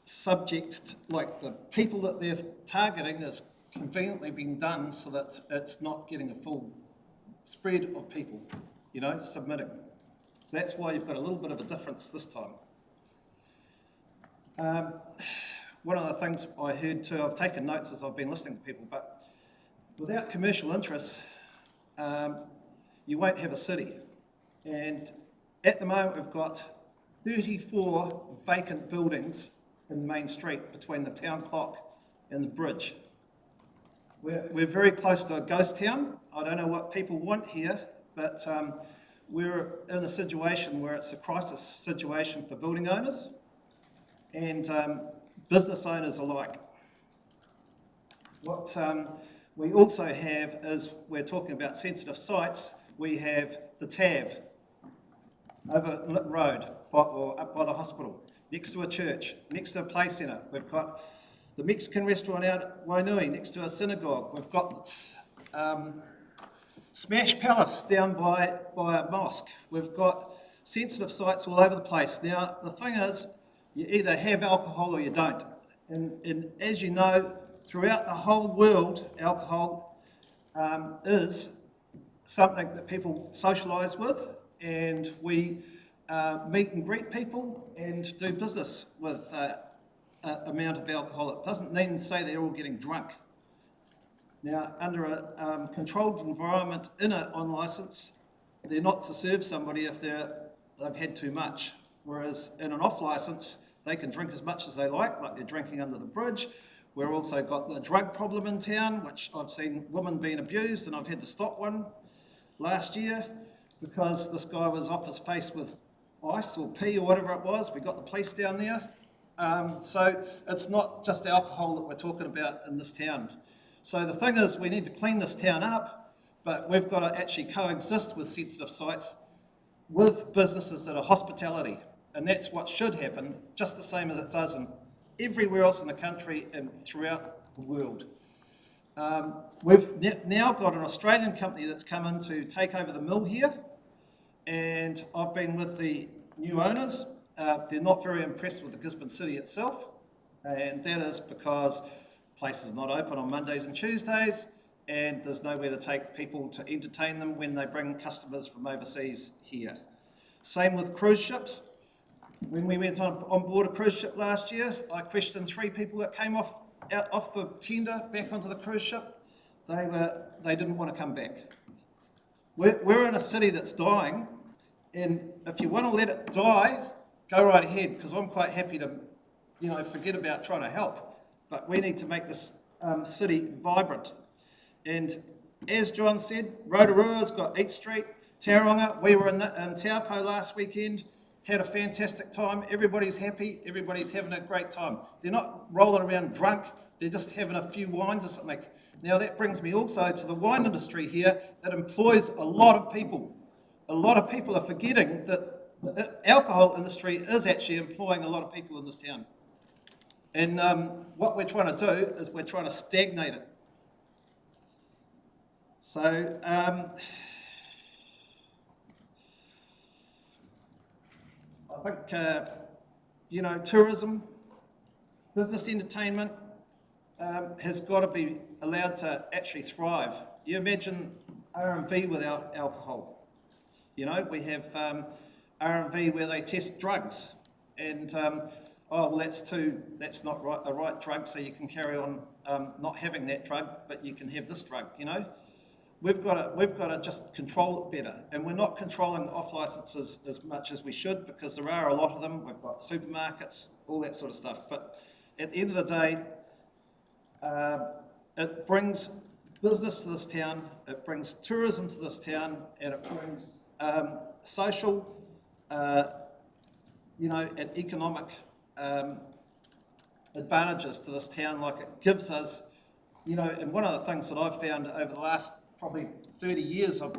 subject, like the people that they're targeting is conveniently being done so that it's not getting a full spread of people, you know, submitting. So that's why you've got a little bit of a difference this time. One of the things I heard too, I've taken notes as I've been listening to people, but without commercial interests, you won't have a city. And at the moment, we've got 34 vacant buildings in Main Street between the town clock and the bridge. We're very close to a ghost town. I don't know what people want here, but we're in a situation where it's a crisis situation for building owners and business owners alike. What we also have is, we're talking about sensitive sites, we have the TAV over Lit Road, up by the hospital, next to a church, next to a play centre. We've got the Mexican restaurant out at Wainui, next to a synagogue. We've got Smash Palace down by a mosque. We've got sensitive sites all over the place. Now, the thing is, you either have alcohol or you don't. And as you know, throughout the whole world, alcohol is something that people socialise with, and we meet and greet people and do business with amount of alcohol. It doesn't mean to say they're all getting drunk. Now, under a controlled environment in an on licence, they're not to serve somebody if they've had too much. Whereas in an off licence, they can drink as much as they like they're drinking under the bridge. We've also got the drug problem in town, which I've seen women being abused, and I've had to stop one last year because this guy was off his face with ice or pee or whatever it was. We got the police down there. So it's not just alcohol that we're talking about in this town. So the thing is, we need to clean this town up. but we've got to actually coexist with sensitive sites with businesses that are hospitality. And that's what should happen, just the same as it does everywhere else in the country and throughout the world. We've now got an Australian company that's come in to take over the mill here, and I've been with the new owners. They're not very impressed with the Gisborne City itself, and that is because the place is not open on Mondays and Tuesdays, and there's nowhere to take people to entertain them when they bring customers from overseas here. Same with cruise ships. When we went on board a cruise ship last year, I questioned 3 people that came off the tender back onto the cruise ship. They didn't want to come back. We're in a city that's dying, and if you want to let it die, go right ahead, because I'm quite happy to, forget about trying to help. But we need to make this city vibrant. And as John said, Rotorua's got Eat Street, Tauranga. We were in Taupo last weekend, had a fantastic time. Everybody's happy, everybody's having a great time. They're not rolling around drunk, they're just having a few wines or something. Now that brings me also to the wine industry here. It employs a lot of people. A lot of people are forgetting that the alcohol industry is actually employing a lot of people in this town. And what we're trying to do is we're trying to stagnate it. So, I think, tourism, business entertainment has got to be allowed to actually thrive. You imagine R&V without alcohol. We have R&V where they test drugs, and that's not the right drug, so you can carry on not having that drug, but you can have this drug. We've got to just control it better, and we're not controlling off licenses as much as we should, because there are a lot of them. We've got supermarkets, all that sort of stuff. But at the end of the day, it brings business to this town, it brings tourism to this town, and it brings social, and economic advantages to this town. Like it gives us, and one of the things that I've found over the last probably 40 years that I've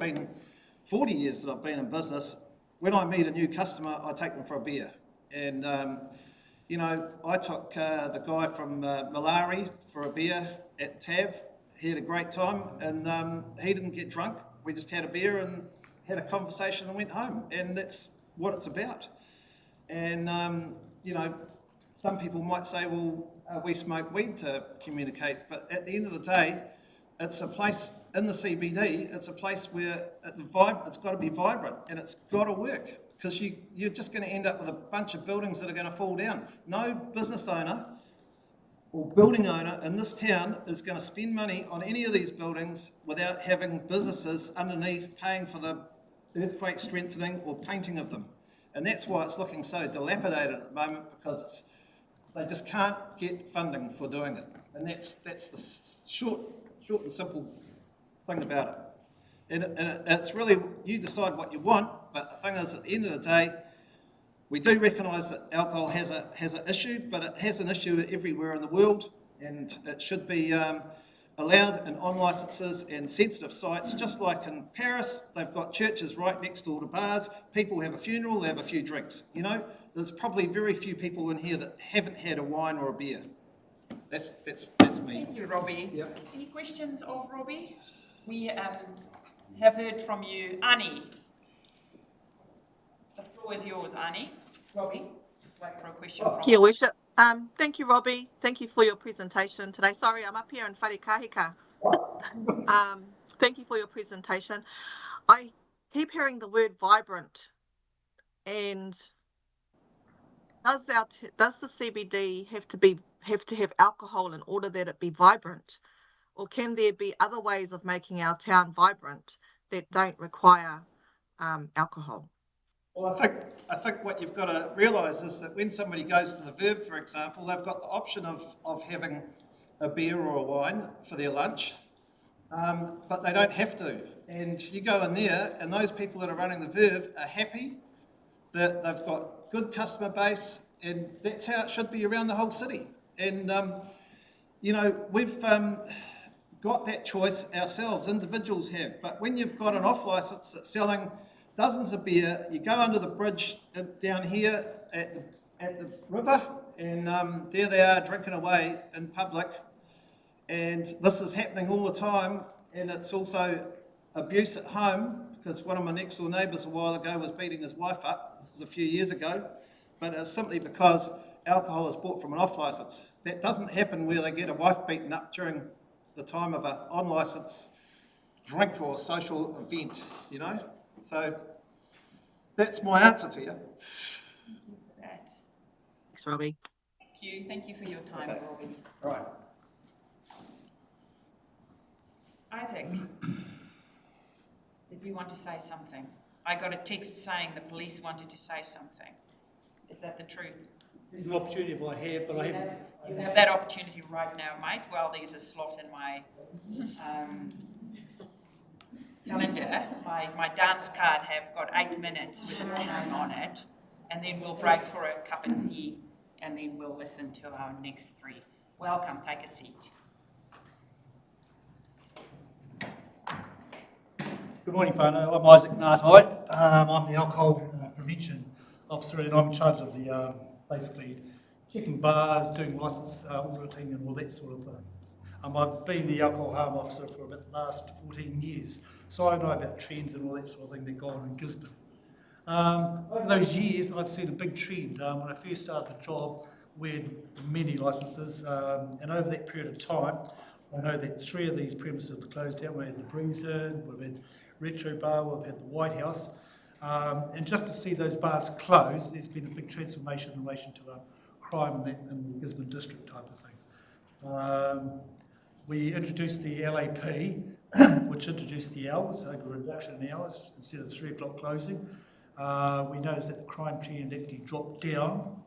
been in business, when I meet a new customer, I take them for a beer. And, I took the guy from Malari for a beer at TAV. He had a great time, and he didn't get drunk. We just had a beer and had a conversation and went home. And that's what it's about. And, some people might say, well, we smoke weed to communicate. But at the end of the day, it's a place in the CBD, it's a place where it's got to be vibrant, and it's got to work, because you're just going to end up with a bunch of buildings that are going to fall down. No business owner or building owner in this town is going to spend money on any of these buildings without having businesses underneath paying for the earthquake strengthening or painting of them. And that's why it's looking so dilapidated at the moment, because they just can't get funding for doing it. And that's the short and simple thing about it. And it's really, you decide what you want, but the thing is, at the end of the day, we do recognise that alcohol has an issue, but it has an issue everywhere in the world, and it should be allowed in on licences and sensitive sites, just like in Paris. They've got churches right next door to bars. People have a funeral, they have a few drinks. There's probably very few people in here that haven't had a wine or a beer. That's me. Thank you, Robbie. Yep. Any questions of Robbie? We have heard from you. Ani. The floor is yours, Ani. Robbie, just wait for a question from Kia Worship. Thank you, Robbie. Thank you for your presentation today. Sorry, I'm up here in Wharekahika. Thank you for your presentation. I keep hearing the word vibrant, and does the CBD have to have alcohol in order that it be vibrant, or can there be other ways of making our town vibrant that don't require alcohol? Well, I think what you've got to realise is that when somebody goes to the Verb, for example, they've got the option of having a beer or a wine for their lunch, but they don't have to. And you go in there, and those people that are running the Verb are happy that they've got good customer base, and that's how it should be around the whole city. And we've got that choice ourselves, individuals have. But when you've got an off licence that's selling dozens of beer, you go under the bridge down here at the river, and there they are drinking away in public. And this is happening all the time, and it's also abuse at home, because one of my next door neighbours a while ago was beating his wife up. This is a few years ago, but it's simply because alcohol is bought from an off licence. That doesn't happen where they get a wife beaten up during the time of an on licence drink or social event, you know. So that's my answer to you. Thank you for that. Thanks, Robbie. Thank you for your time, Okay. Robbie. All right. Isaac, did you want to say something? I got a text saying the police wanted to say something. Is that the truth? There's an opportunity if I have, but I haven't. You have that opportunity right now, mate. Well, there's a slot in my calendar. My dance card have got 8 minutes with your name on it, and then we'll break for a cup of tea, and then we'll listen to our next three. Welcome, take a seat. Good morning, whānau. I'm Isaac Ngātai. I'm the alcohol prevention officer, and I'm in charge of the basically checking bars, doing licence auditing and all that sort of thing. I've been the alcohol harm officer for about the last 14 years, so I know about trends and all that sort of thing that go on in Gisborne. Over those years, I've seen a big trend. When I first started the job, we had many licences, and over that period of time, I know that 3 of these premises have closed down. We had the Breeze Inn, we've had Retro Bar, we've had the White House, and just to see those bars close, there's been a big transformation in relation to crime in the Gisborne district type of thing. We introduced the LAP, which introduced the hours, a reduction in hours instead of 3 o'clock closing. We noticed that the crime trend actually dropped down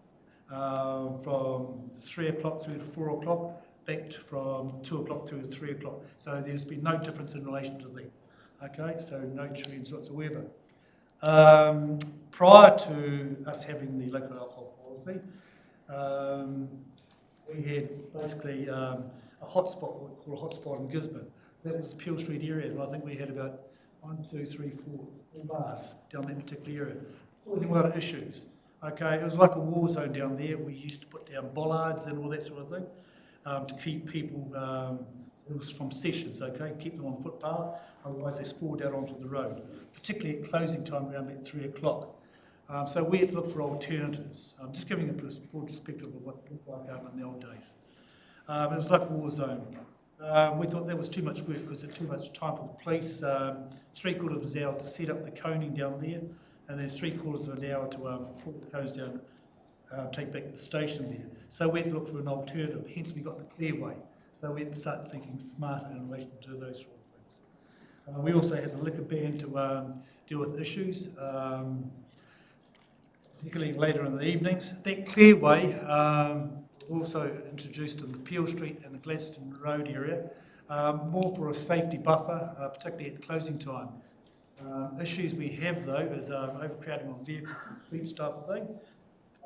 from 3 o'clock through to 4 o'clock, back from 2 o'clock through to 3 o'clock. So there's been no difference in relation to that. Okay, so no trends whatsoever. Prior to us having the local alcohol policy, we had basically a hotspot, what we call a hotspot in Gisborne. That was the Peel Street area, and I think we had about 1, 2, 3, 4 bars down that particular area, causing a lot of issues. Okay, it was like a war zone down there. We used to put down bollards and all that sort of thing to keep people, it was from sessions, okay, keep them on footpath, otherwise they sprawled out onto the road, particularly at closing time around about 3 o'clock. So we had to look for alternatives. I'm just giving a broad perspective of what it looked like in the old days. It was like a war zone. We thought that was too much work because it's too much time for the police. 3/4 of an hour to set up the coning down there, and then 3/4 of an hour to pull the cones down, take back the station there. So we had to look for an alternative, hence we got the clearway. So we had to start thinking smarter in relation to those sort of things. We also had the liquor ban to deal with issues, particularly later in the evenings. That clearway also introduced in the Peel Street and the Gladstone Road area, more for a safety buffer, particularly at closing time. Issues we have though is overcrowding on vehicles and streets type of thing,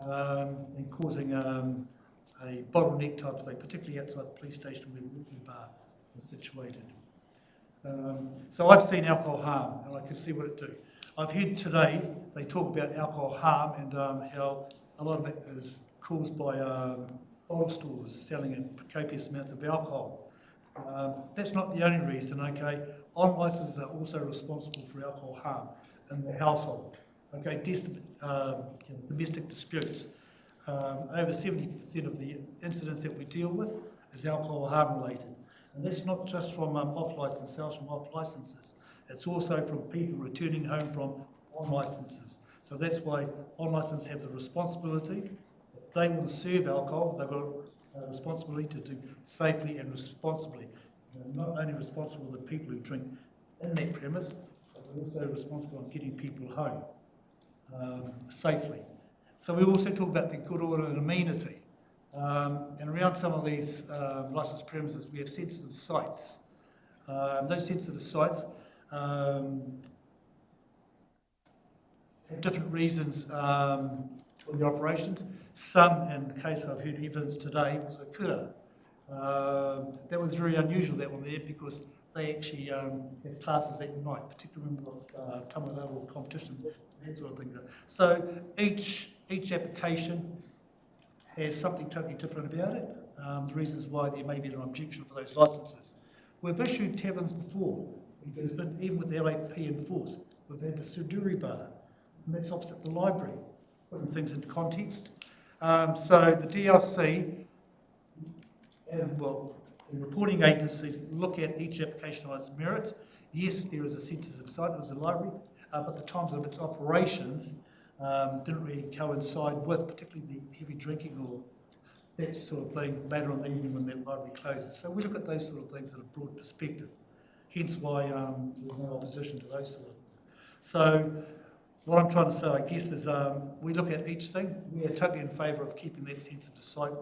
and causing a bottleneck type of thing, particularly outside the police station where the Ripley Bar was situated. So I've seen alcohol harm, and I can see what it do. I've heard today they talk about alcohol harm and how a lot of it is caused by bottle stores selling in copious amounts of alcohol. That's not the only reason, okay? On-licences are also responsible for alcohol harm in the household. Okay, domestic disputes. Over 70% of the incidents that we deal with is alcohol harm related. And that's not just from off-licence sales from off-licences. It's also from people returning home from on-licences. So that's why on-licences have the responsibility. If they want to serve alcohol, they've got a responsibility to do safely and responsibly. They're not only responsible for the people who drink in that premise, but they're also responsible for getting people home safely. So we also talk about the good order and amenity. And around some of these licensed premises, we have sensitive sites. Those sensitive sites have different reasons for the operations. Some, in the case I've heard evidence today, was a kura. That was very unusual, that one there, because they actually have classes that night, particularly when we've got tamata or competition, that sort of thing. So each application has something totally different about it. The reasons why there may be an objection for those licences. We've issued taverns before in Gisborne, even with the LAP in force. We've had the Suduri Bar, and that's opposite the library, putting things into context. So the DLC, and well, the reporting agencies look at each application on its merits. Yes, there is a sensitive site, it was a library, but the times of its operations didn't really coincide with particularly the heavy drinking or that sort of thing later on in the evening when that library closes. So we look at those sort of things in a broad perspective, hence why there's no opposition to those sort of things. So what I'm trying to say, I guess, is we look at each thing. We are totally in favour of keeping that sensitive site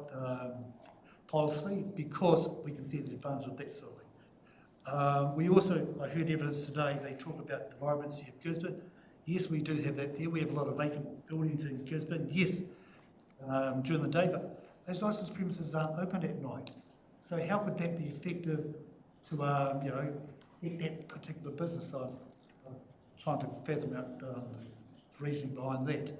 policy because we can see the advantage of that sort of thing. We also, I heard evidence today, they talk about the vibrancy of Gisborne. Yes, we do have that there. We have a lot of vacant buildings in Gisborne, yes, during the day, but those licensed premises aren't open at night. So how could that be effective to, get that particular business? I'm trying to fathom out the reasoning behind that.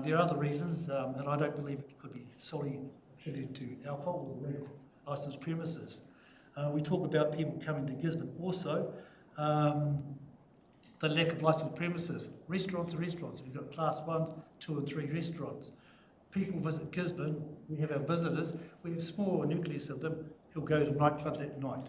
There are other reasons, and I don't believe it could be solely attributed to alcohol or licensed premises. We talk about people coming to Gisborne. Also, the lack of licensed premises. Restaurants are restaurants. We've got class 1, 2 and 3 restaurants. People visit Gisborne, we have our visitors, we have a small nucleus of them who'll go to nightclubs at night.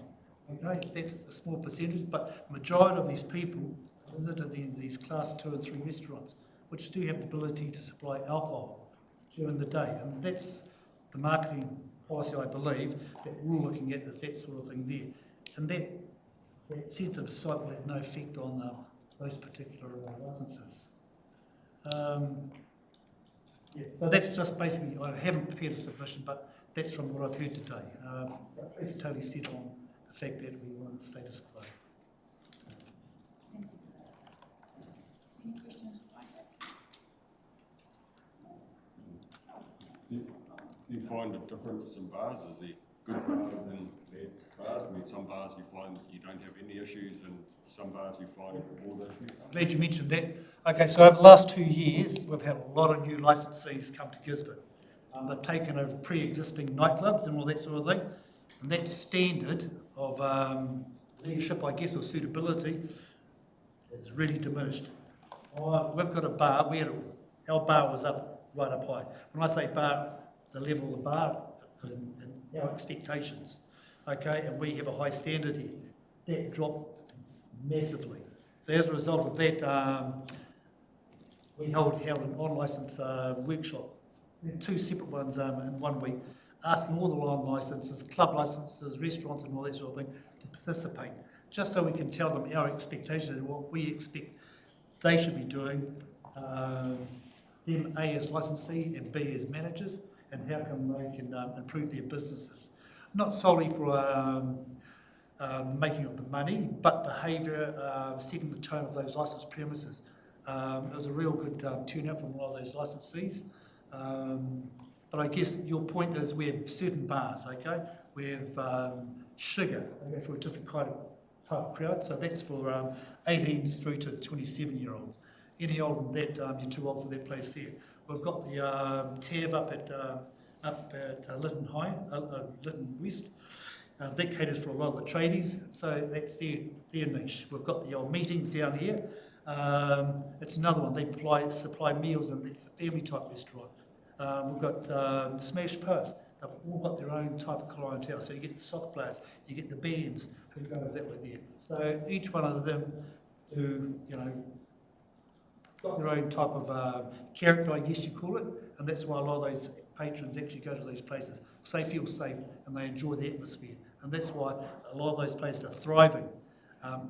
Okay, that's a small percentage, but the majority of these people visit these class 2 and 3 restaurants, which do have the ability to supply alcohol during the day. And that's the marketing policy, I believe, that we're looking at, is that sort of thing there. And that sensitive site will have no effect on those particular licences. So that's just basically, I haven't prepared a submission, but that's from what I've heard today. It's totally set on the fact that we want status quo. Thank you for that. Any questions, Isaac? Do you find a difference in bars? Is there good bars and bad bars? I mean, some bars you find you don't have any issues, and some bars you find all issues. I'm glad you mentioned that. Okay, so over the last 2 years, we've had a lot of new licensees come to Gisborne. They've taken over pre-existing nightclubs and all that sort of thing, and that standard of leadership, I guess, or suitability is really diminished. We've got a bar, our bar was up, right up high. When I say bar, the level of the bar and our expectations, okay, and we have a high standard here. That dropped massively. So as a result of that, we held an on-licence workshop. We had 2 separate ones in 1 week, asking all the on-licences, club licences, restaurants and all that sort of thing to participate, just so we can tell them our expectations and what we expect they should be doing, them A as licensee and B as managers, and how come they can improve their businesses. Not solely for making of the money, but behaviour, setting the tone of those licensed premises. It was a real good turnout from a lot of those licensees. But I guess your point is we have certain bars, okay? We have sugar, okay, for a different kind of type of crowd. So that's for 18s through to 27-year-olds. Any older than that, you're too old for that place there. We've got the TAV up at Lytton High, Lytton West. That caters for a lot of the tradies, so that's their niche. We've got the old meetings down here. It's another one. They supply meals, and it's a family type restaurant. We've got Smash Post. They've all got their own type of clientele. So you get the soccer players, you get the bands who go over that way there. So each one of them who, got their own type of character, I guess you call it, and that's why a lot of those patrons actually go to these places because they feel safe and they enjoy the atmosphere, and that's why a lot of those places are thriving.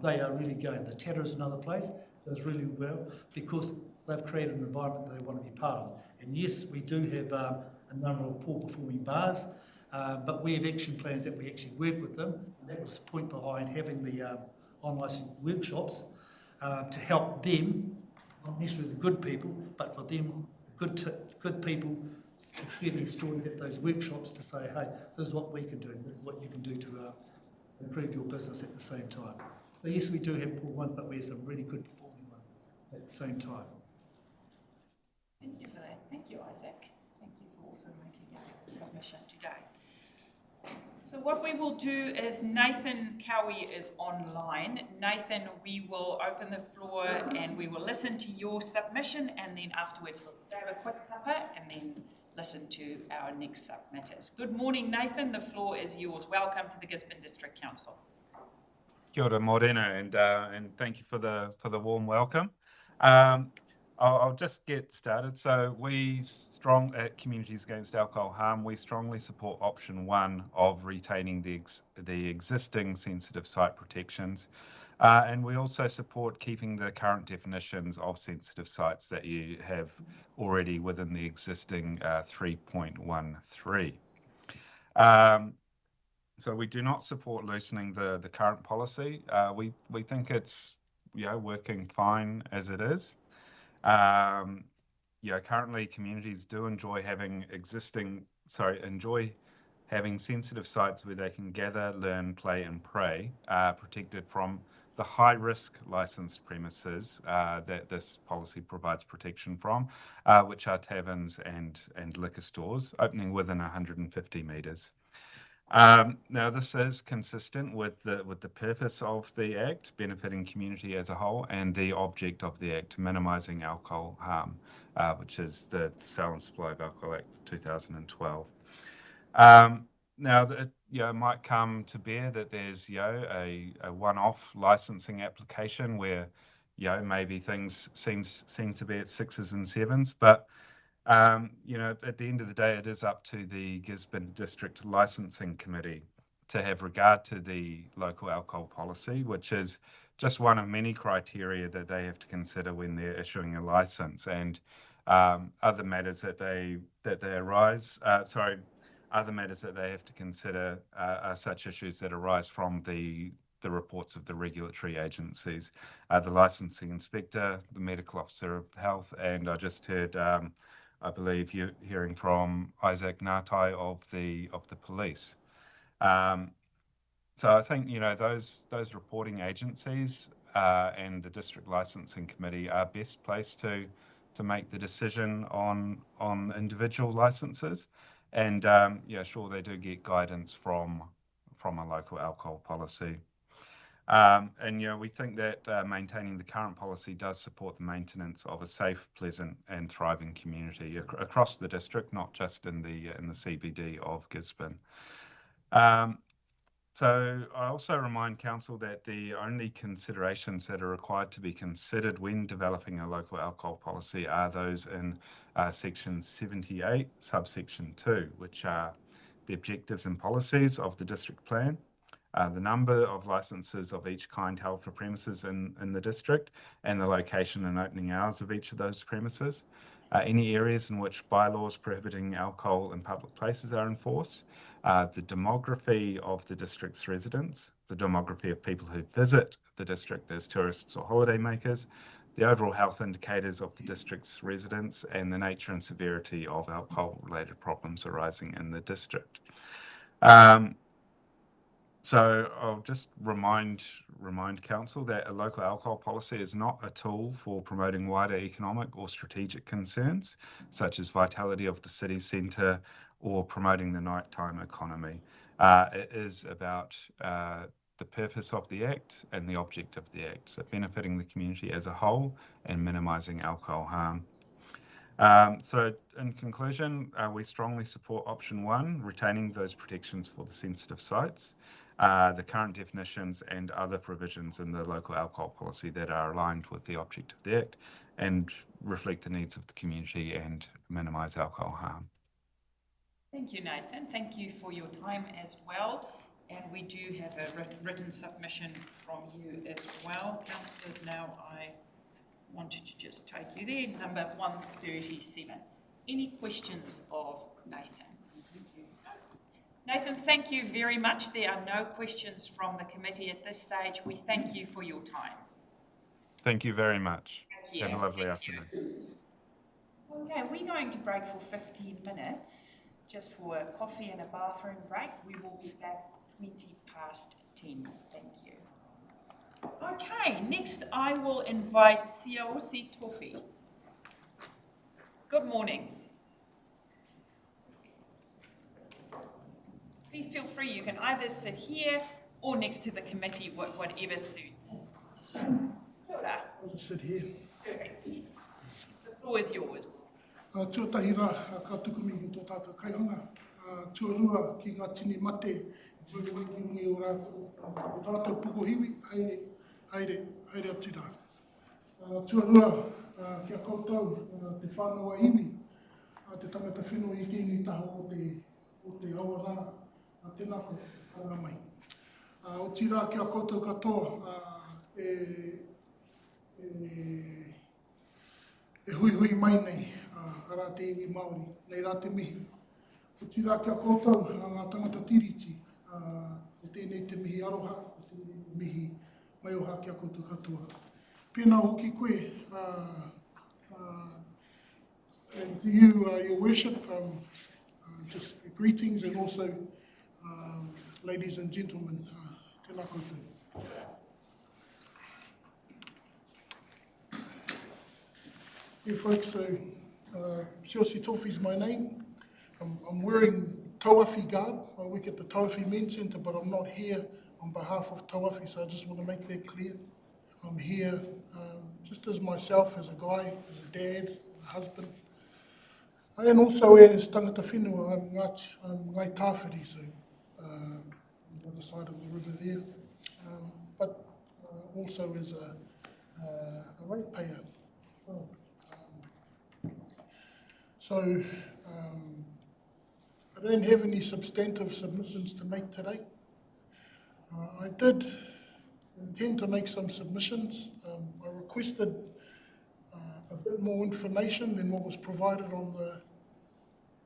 They are really going. The Tatter is another place that does really well because they've created an environment that they want to be part of. And yes, we do have a number of poor performing bars, but we have action plans that we actually work with them, and that was the point behind having the on-licensing workshops to help them, not necessarily the good people, but for them, good people clearly storing at those workshops to say, hey, this is what we can do, this is what you can do to improve your business at the same time. So yes, we do have poor ones, but we have some really good performing ones at the same time. Thank you for that. Thank you, Isaac. Thank you for also making your submission today. So what we will do is Nathan Cowie is online. Nathan, we will open the floor and we will listen to your submission, and then afterwards we'll grab a quick cuppa and then listen to our next submitters. Good morning, Nathan. The floor is yours. Welcome to the Gisborne District Council. Kia ora, Morena, and thank you for the warm welcome. I'll just get started. So we at Communities Against Alcohol Harm, we strongly support option 1 of retaining the existing sensitive site protections. And we also support keeping the current definitions of sensitive sites that you have already within the existing 3.13. So we do not support loosening the current policy. We think it's working fine as it is. Currently communities do enjoy having sensitive sites where they can gather, learn, play and pray, protected from the high-risk licensed premises that this policy provides protection from, which are taverns and liquor stores opening within 150 metres. Now, this is consistent with the purpose of the Act, benefiting community as a whole, and the object of the Act, minimising alcohol harm, which is the Sale and Supply of Alcohol Act 2012. Now, it might come to bear that there's a one-off licensing application where maybe things seem to be at 6s and 7s, but at the end of the day, it is up to the Gisborne District Licensing Committee to have regard to the local alcohol policy, which is just one of many criteria that they have to consider when they're issuing a license, and other matters that they arise. Other matters that they have to consider are such issues that arise from the reports of the regulatory agencies, the licensing inspector, the medical officer of health, and I just heard. I believe you're hearing from Isaac Ngatai of the police. So I think those reporting agencies and the district licensing committee are best placed to make the decision on individual licenses, and sure, they do get guidance from a local alcohol policy. And we think that maintaining the current policy does support the maintenance of a safe, pleasant, and thriving community across the district, not just in the CBD of Gisborne. So I also remind Council that the only considerations that are required to be considered when developing a local alcohol policy are those in Section 78, subsection 2, which are the objectives and policies of the district plan, the number of licences of each kind held for premises in the district, and the location and opening hours of each of those premises. Any areas in which bylaws prohibiting alcohol in public places are enforced, the demography of the district's residents, the demography of people who visit the district as tourists or holidaymakers, the overall health indicators of the district's residents, and the nature and severity of alcohol-related problems arising in the district. So I'll just remind Council that a local alcohol policy is not a tool for promoting wider economic or strategic concerns, such as vitality of the city centre or promoting the nighttime economy. It is about the purpose of the Act and the object of the Act, so benefiting the community as a whole and minimising alcohol harm. So in conclusion, we strongly support option 1, retaining those protections for the sensitive sites, the current definitions and other provisions in the local alcohol policy that are aligned with the object of the Act and reflect the needs of the community and minimise alcohol harm. Thank you, Nathan. Thank you for your time as well. And we do have a written submission from you as well. Councillors, now I wanted to just take you there, number 137. Any questions of Nathan? Nathan, thank you very much. There are no questions from the committee at this stage. We thank you for your time. Thank you very much. Thank you. Have a lovely afternoon. Okay, we're going to break for 15 minutes, just for a coffee and a bathroom break. We will be back 10:20. Thank you. Okay, next I will invite Siaosi Tofi. Good morning. Please feel free, you can either sit here or next to the committee, whatever suits. Kia ora. I'll just sit here. Perfect. The floor is yours. Tuatahi rā, ka tukumi ki tō tātou kaihanga. Tuarua ki ngā tini mate, rungi rungi o rātou, o tātou puko hiwi, haere atu rā. Tuarua ki a koutou, te whānau iwi, te tangata whenua I tēnei taho o te awa rā, tēnā ko haranga mai. O tira ki a koutou katoa, e hui hui mai nei, ara te iwi Māori, nei rā te mihi. O tira ki a koutou, ngā tangata tiriti, o tēnei te mihi aroha, o tēnei te mihi mai oha ki a koutou katoa. Pēnā hoki koe, and to you, your worship, just greetings, and also ladies and gentlemen, tēnā koutou. Hey folks, so Siaosi Tofi is my name. I'm wearing Tauwhi garb. I work at the Tauwhi Men's Centre, but I'm not here on behalf of Tauwhi, so I just want to make that clear. I'm here just as myself, as a guy, as a dad, a husband. And also as tangata whenua, I'm Ngai Tāwhiri, so on the other side of the river there. But also as a ratepayer. Well, so I don't have any substantive submissions to make today. I did intend to make some submissions. I requested a bit more information than what was provided on the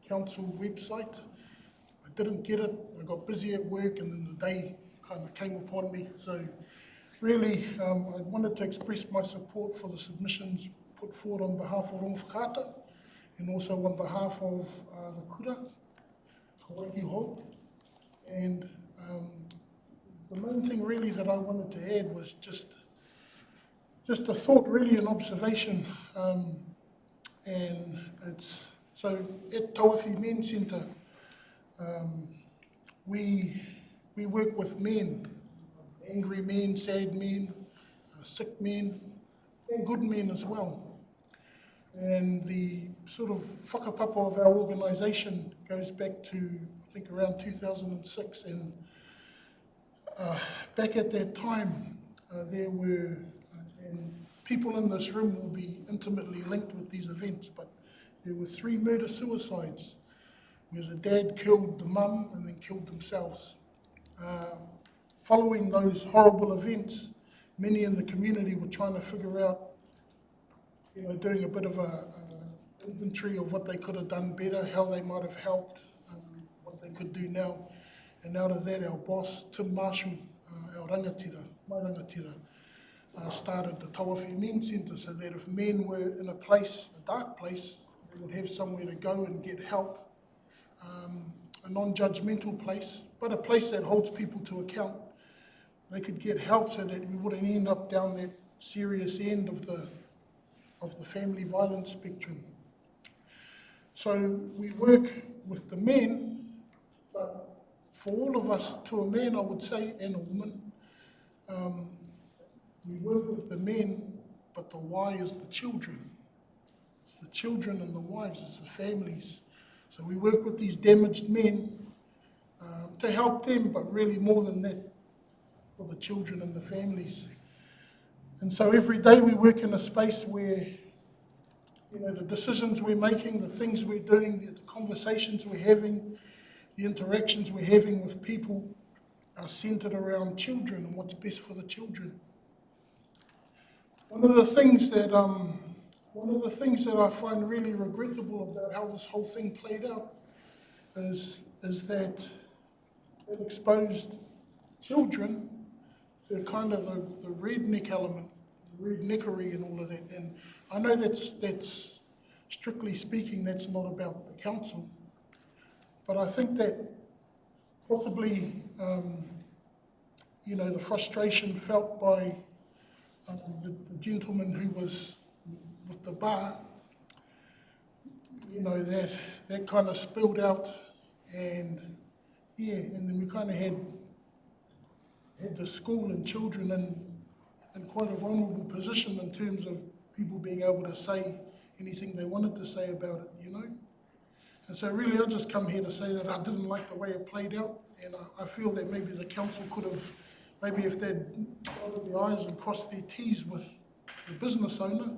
council website. I didn't get it. I got busy at work and then the day kind of came upon me. So really, I wanted to express my support for the submissions put forward on behalf of Rongo Whakaata and also on behalf of the kura, Hawaii Ho. And the main thing really that I wanted to add was just a thought, really an observation. And it's, so at Tauwhi Men's Centre, we work with men, angry men, sad men, sick men, and good men as well. And the sort of whakapapa of our organisation goes back to, I think, around 2006. And back at that time, there were, and people in this room will be intimately linked with these events, but there were 3 murder-suicides where the dad killed the mum and then killed themselves. Following those horrible events, many in the community were trying to figure out, doing a bit of a inventory of what they could have done better, how they might have helped, what they could do now. And out of that, our boss, Tim Marshall, our rangatira, my rangatira, started the Tauwhi Men's Centre so that if men were in a place, a dark place, they would have somewhere to go and get help. A non-judgmental place, but a place that holds people to account. They could get help so that we wouldn't end up down that serious end of the family violence spectrum. So we work with the men, but for all of us, to a man I would say, and a woman, we work with the men, but the why is the children. It's the children and the wives, it's the families. So we work with these damaged men to help them, but really more than that, for the children and the families. And so every day we work in a space where, the decisions we're making, the things we're doing, the conversations we're having, the interactions we're having with people are centered around children and what's best for the children. One of the things that I find really regrettable about how this whole thing played out is that it exposed children to kind of the redneck element, redneckery and all of that. And I know that's strictly speaking, that's not about the council. But I think that possibly, the frustration felt by the gentleman who was with the bar, that kind of spilled out, and then we kind of had the school and children in quite a vulnerable position in terms of people being able to say anything they wanted to say about it, And so really I just come here to say that I didn't like the way it played out, and I feel that maybe the council could have, maybe if they'd dotted their I's and crossed their T's with the business owner,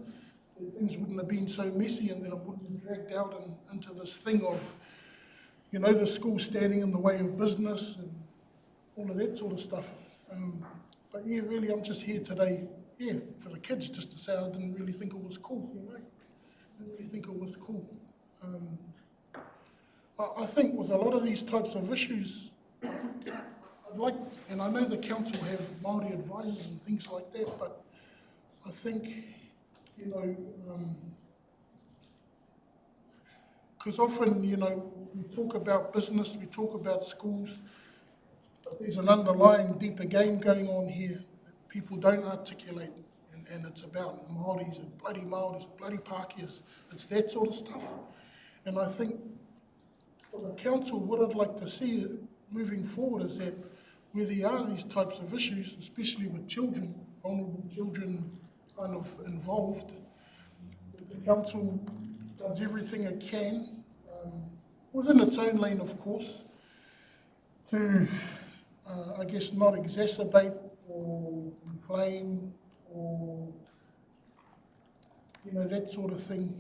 that things wouldn't have been so messy, and then it wouldn't have dragged out into this thing of, the school standing in the way of business and all of that sort of stuff. But really I'm just here today, for the kids, just to say I didn't really think it was cool, I didn't really think it was cool. I think with a lot of these types of issues, I'd like, and I know the council have Māori advisors and things like that, but I think, because often, we talk about business, we talk about schools, but there's an underlying deeper game going on here that people don't articulate, and it's about Māoris and bloody Pākehas, it's that sort of stuff. And I think for the council, what I'd like to see moving forward is that where there are these types of issues, especially with children, vulnerable children kind of involved, the council does everything it can, within its own lane, of course, to, not exacerbate or inflame or, that sort of thing,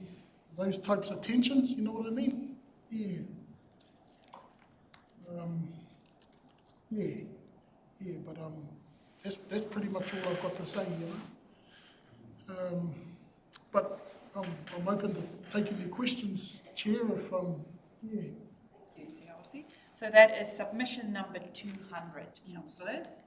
those types of tensions, you know what I mean? But that's pretty much all I've got to say, But I'm open to taking your questions, Chair, if Thank you, Siawasi. So that is submission number 200, councillors.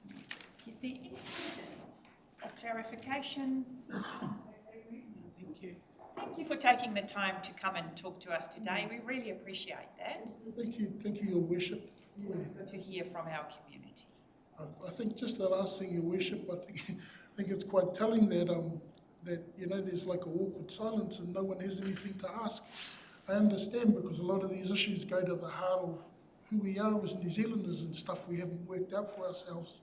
Let me just get the questions of clarification. Thank you. Thank you for taking the time to come and talk to us today. We really appreciate that. Thank you, Your Worship. Good to hear from our community. I think just the last thing, Your Worship, I think it's quite telling that there's like an awkward silence and no one has anything to ask. I understand, because a lot of these issues go to the heart of who we are as New Zealanders and stuff we haven't worked out for ourselves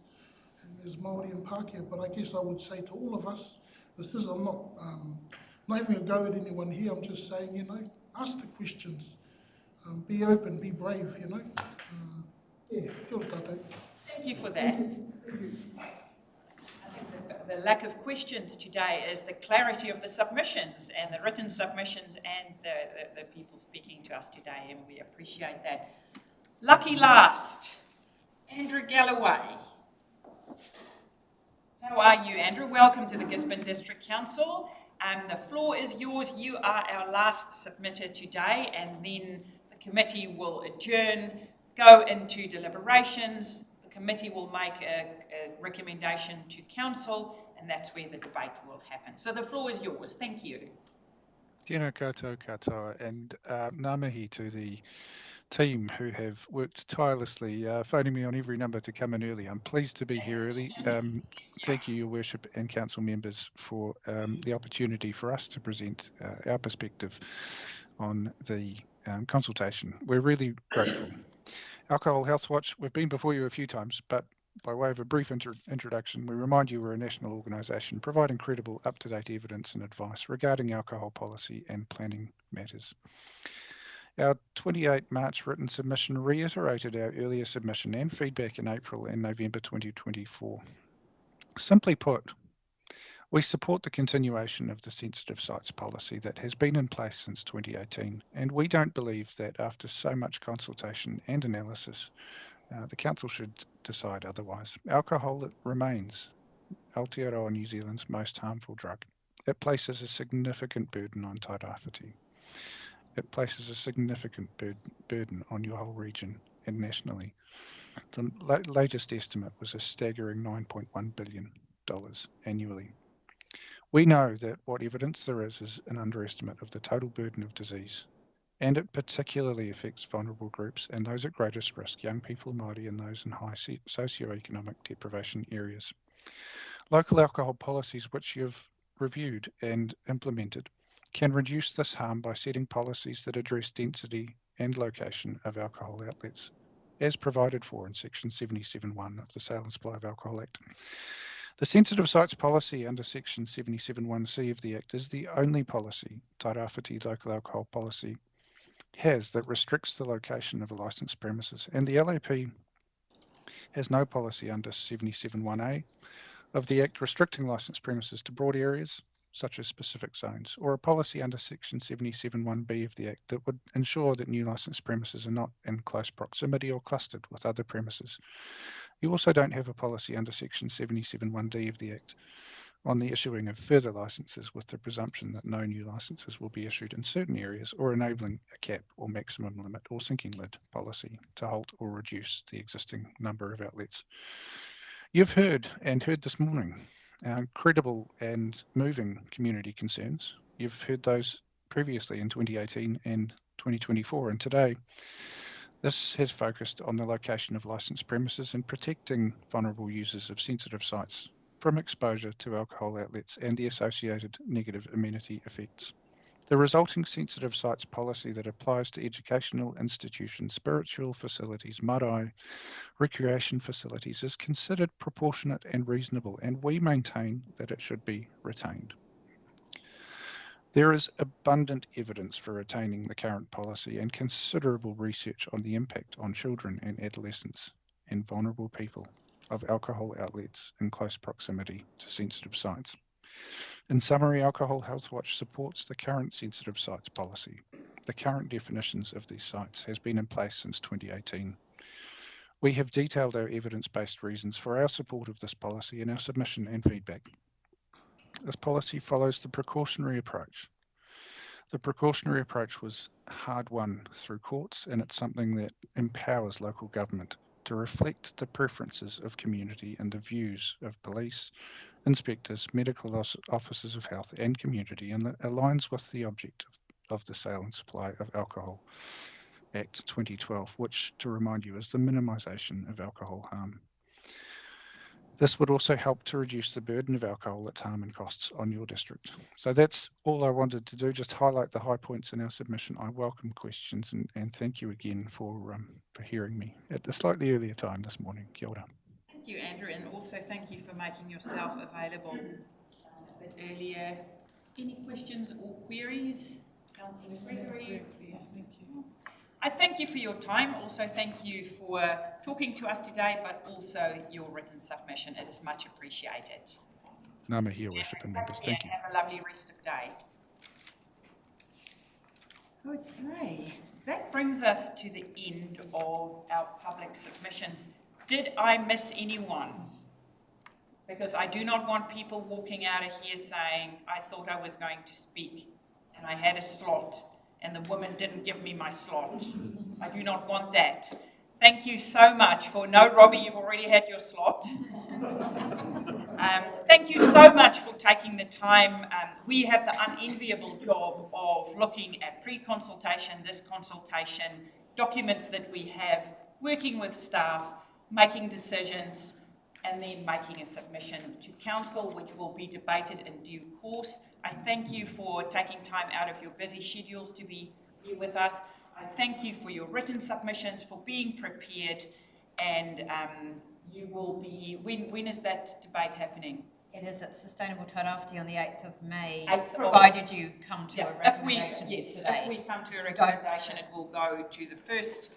as Māori and Pākehā. But I guess I would say to all of us, I'm not having a go at anyone here, I'm just saying, ask the questions, be open, be brave, kia ora tātou. Thank you for that. I think the lack of questions today is the clarity of the submissions and the written submissions and the people speaking to us today, and we appreciate that. Lucky last, Andrew Galloway. How are you, Andrew? Welcome to the Gisborne District Council. The floor is yours. You are our last submitter today, and then the committee will adjourn, go into deliberations. The committee will make a recommendation to council, and that's where the debate will happen. So the floor is yours. Thank you. Tēnā koutou katoa, and ngā mihi to the team who have worked tirelessly, phoning me on every number to come in early. I'm pleased to be here early. Thank you, Your Worship and Council members, for the opportunity for us to present our perspective on the consultation. We're really grateful. Alcohol Health Watch, we've been before you a few times, but by way of a brief introduction, we remind you we're a national organisation providing credible, up-to-date evidence and advice regarding alcohol policy and planning matters. Our 28 March written submission reiterated our earlier submission and feedback in April and November 2024. Simply put, we support the continuation of the sensitive sites policy that has been in place since 2018, and we don't believe that after so much consultation and analysis, the Council should decide otherwise. Alcohol remains Aotearoa New Zealand's most harmful drug. It places a significant burden on Tairāwhiti. It places a significant burden on your whole region and nationally. The latest estimate was a staggering $9.1 billion annually. We know that what evidence there is an underestimate of the total burden of disease, and it particularly affects vulnerable groups and those at greatest risk, young people, Māori, and those in high socioeconomic deprivation areas. Local alcohol policies which you've reviewed and implemented can reduce this harm by setting policies that address density and location of alcohol outlets, as provided for in Section 77.1 of the Sale and Supply of Alcohol Act. The sensitive sites policy under Section 77.1c of the Act is the only policy Tairāwhiti local alcohol policy has that restricts the location of a licensed premises, and the LAP has no policy under 77.1a of the Act restricting licensed premises to broad areas such as specific zones, or a policy under Section 77.1b of the Act that would ensure that new licensed premises are not in close proximity or clustered with other premises. You also don't have a policy under Section 77.1d of the Act on the issuing of further licences with the presumption that no new licences will be issued in certain areas, or enabling a cap or maximum limit or sinking lid policy to halt or reduce the existing number of outlets. You've heard this morning credible and moving community concerns. You've heard those previously in 2018 and 2024, and today this has focused on the location of licensed premises and protecting vulnerable users of sensitive sites from exposure to alcohol outlets and the associated negative amenity effects. The resulting sensitive sites policy that applies to educational institutions, spiritual facilities, marae, recreation facilities is considered proportionate and reasonable, and we maintain that it should be retained. There is abundant evidence for retaining the current policy and considerable research on the impact on children and adolescents and vulnerable people of alcohol outlets in close proximity to sensitive sites. In summary, Alcohol Health Watch supports the current sensitive sites policy. The current definitions of these sites has been in place since 2018. We have detailed our evidence-based reasons for our support of this policy in our submission and feedback. This policy follows the precautionary approach. The precautionary approach was hard won through courts, and it's something that empowers local government to reflect the preferences of community and the views of police, inspectors, medical officers of health and community, and that aligns with the objective of the Sale and Supply of Alcohol Act 2012, which, to remind you, is the minimisation of alcohol harm. This would also help to reduce the burden of alcohol, its harm and costs on your district. So that's all I wanted to do, just highlight the high points in our submission. I welcome questions and thank you again for hearing me at the slightly earlier time this morning. Kia ora. Thank you, Andrew, and also thank you for making yourself available a bit earlier. Any questions or queries? Councillor Gregory? Thank you. I thank you for your time. Also, thank you for talking to us today, but also your written submission. It is much appreciated. Ngā mihi, Your Worship and members. Thank you. Have a lovely rest of the day. Okay, that brings us to the end of our public submissions. Did I miss anyone? Because I do not want people walking out of here saying, I thought I was going to speak and I had a slot and the woman didn't give me my slot. I do not want that. Thank you so much for, no, Robbie, you've already had your slot. Thank you so much for taking the time. We have the unenviable job of looking at pre-consultation, this consultation, documents that we have, working with staff, making decisions, and then making a submission to council, which will be debated in due course. I thank you for taking time out of your busy schedules to be here with us. I thank you for your written submissions, for being prepared, and you will be, when is that debate happening? It is at Sustainable Tairāwhiti on the 8th of May, 8th provided you come to a recommendation today. If we come to a recommendation, it will go to the first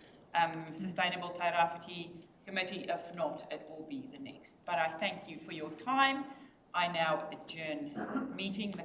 Sustainable Tairāwhiti Committee. If not, it will be the next. But I thank you for your time. I now adjourn this meeting.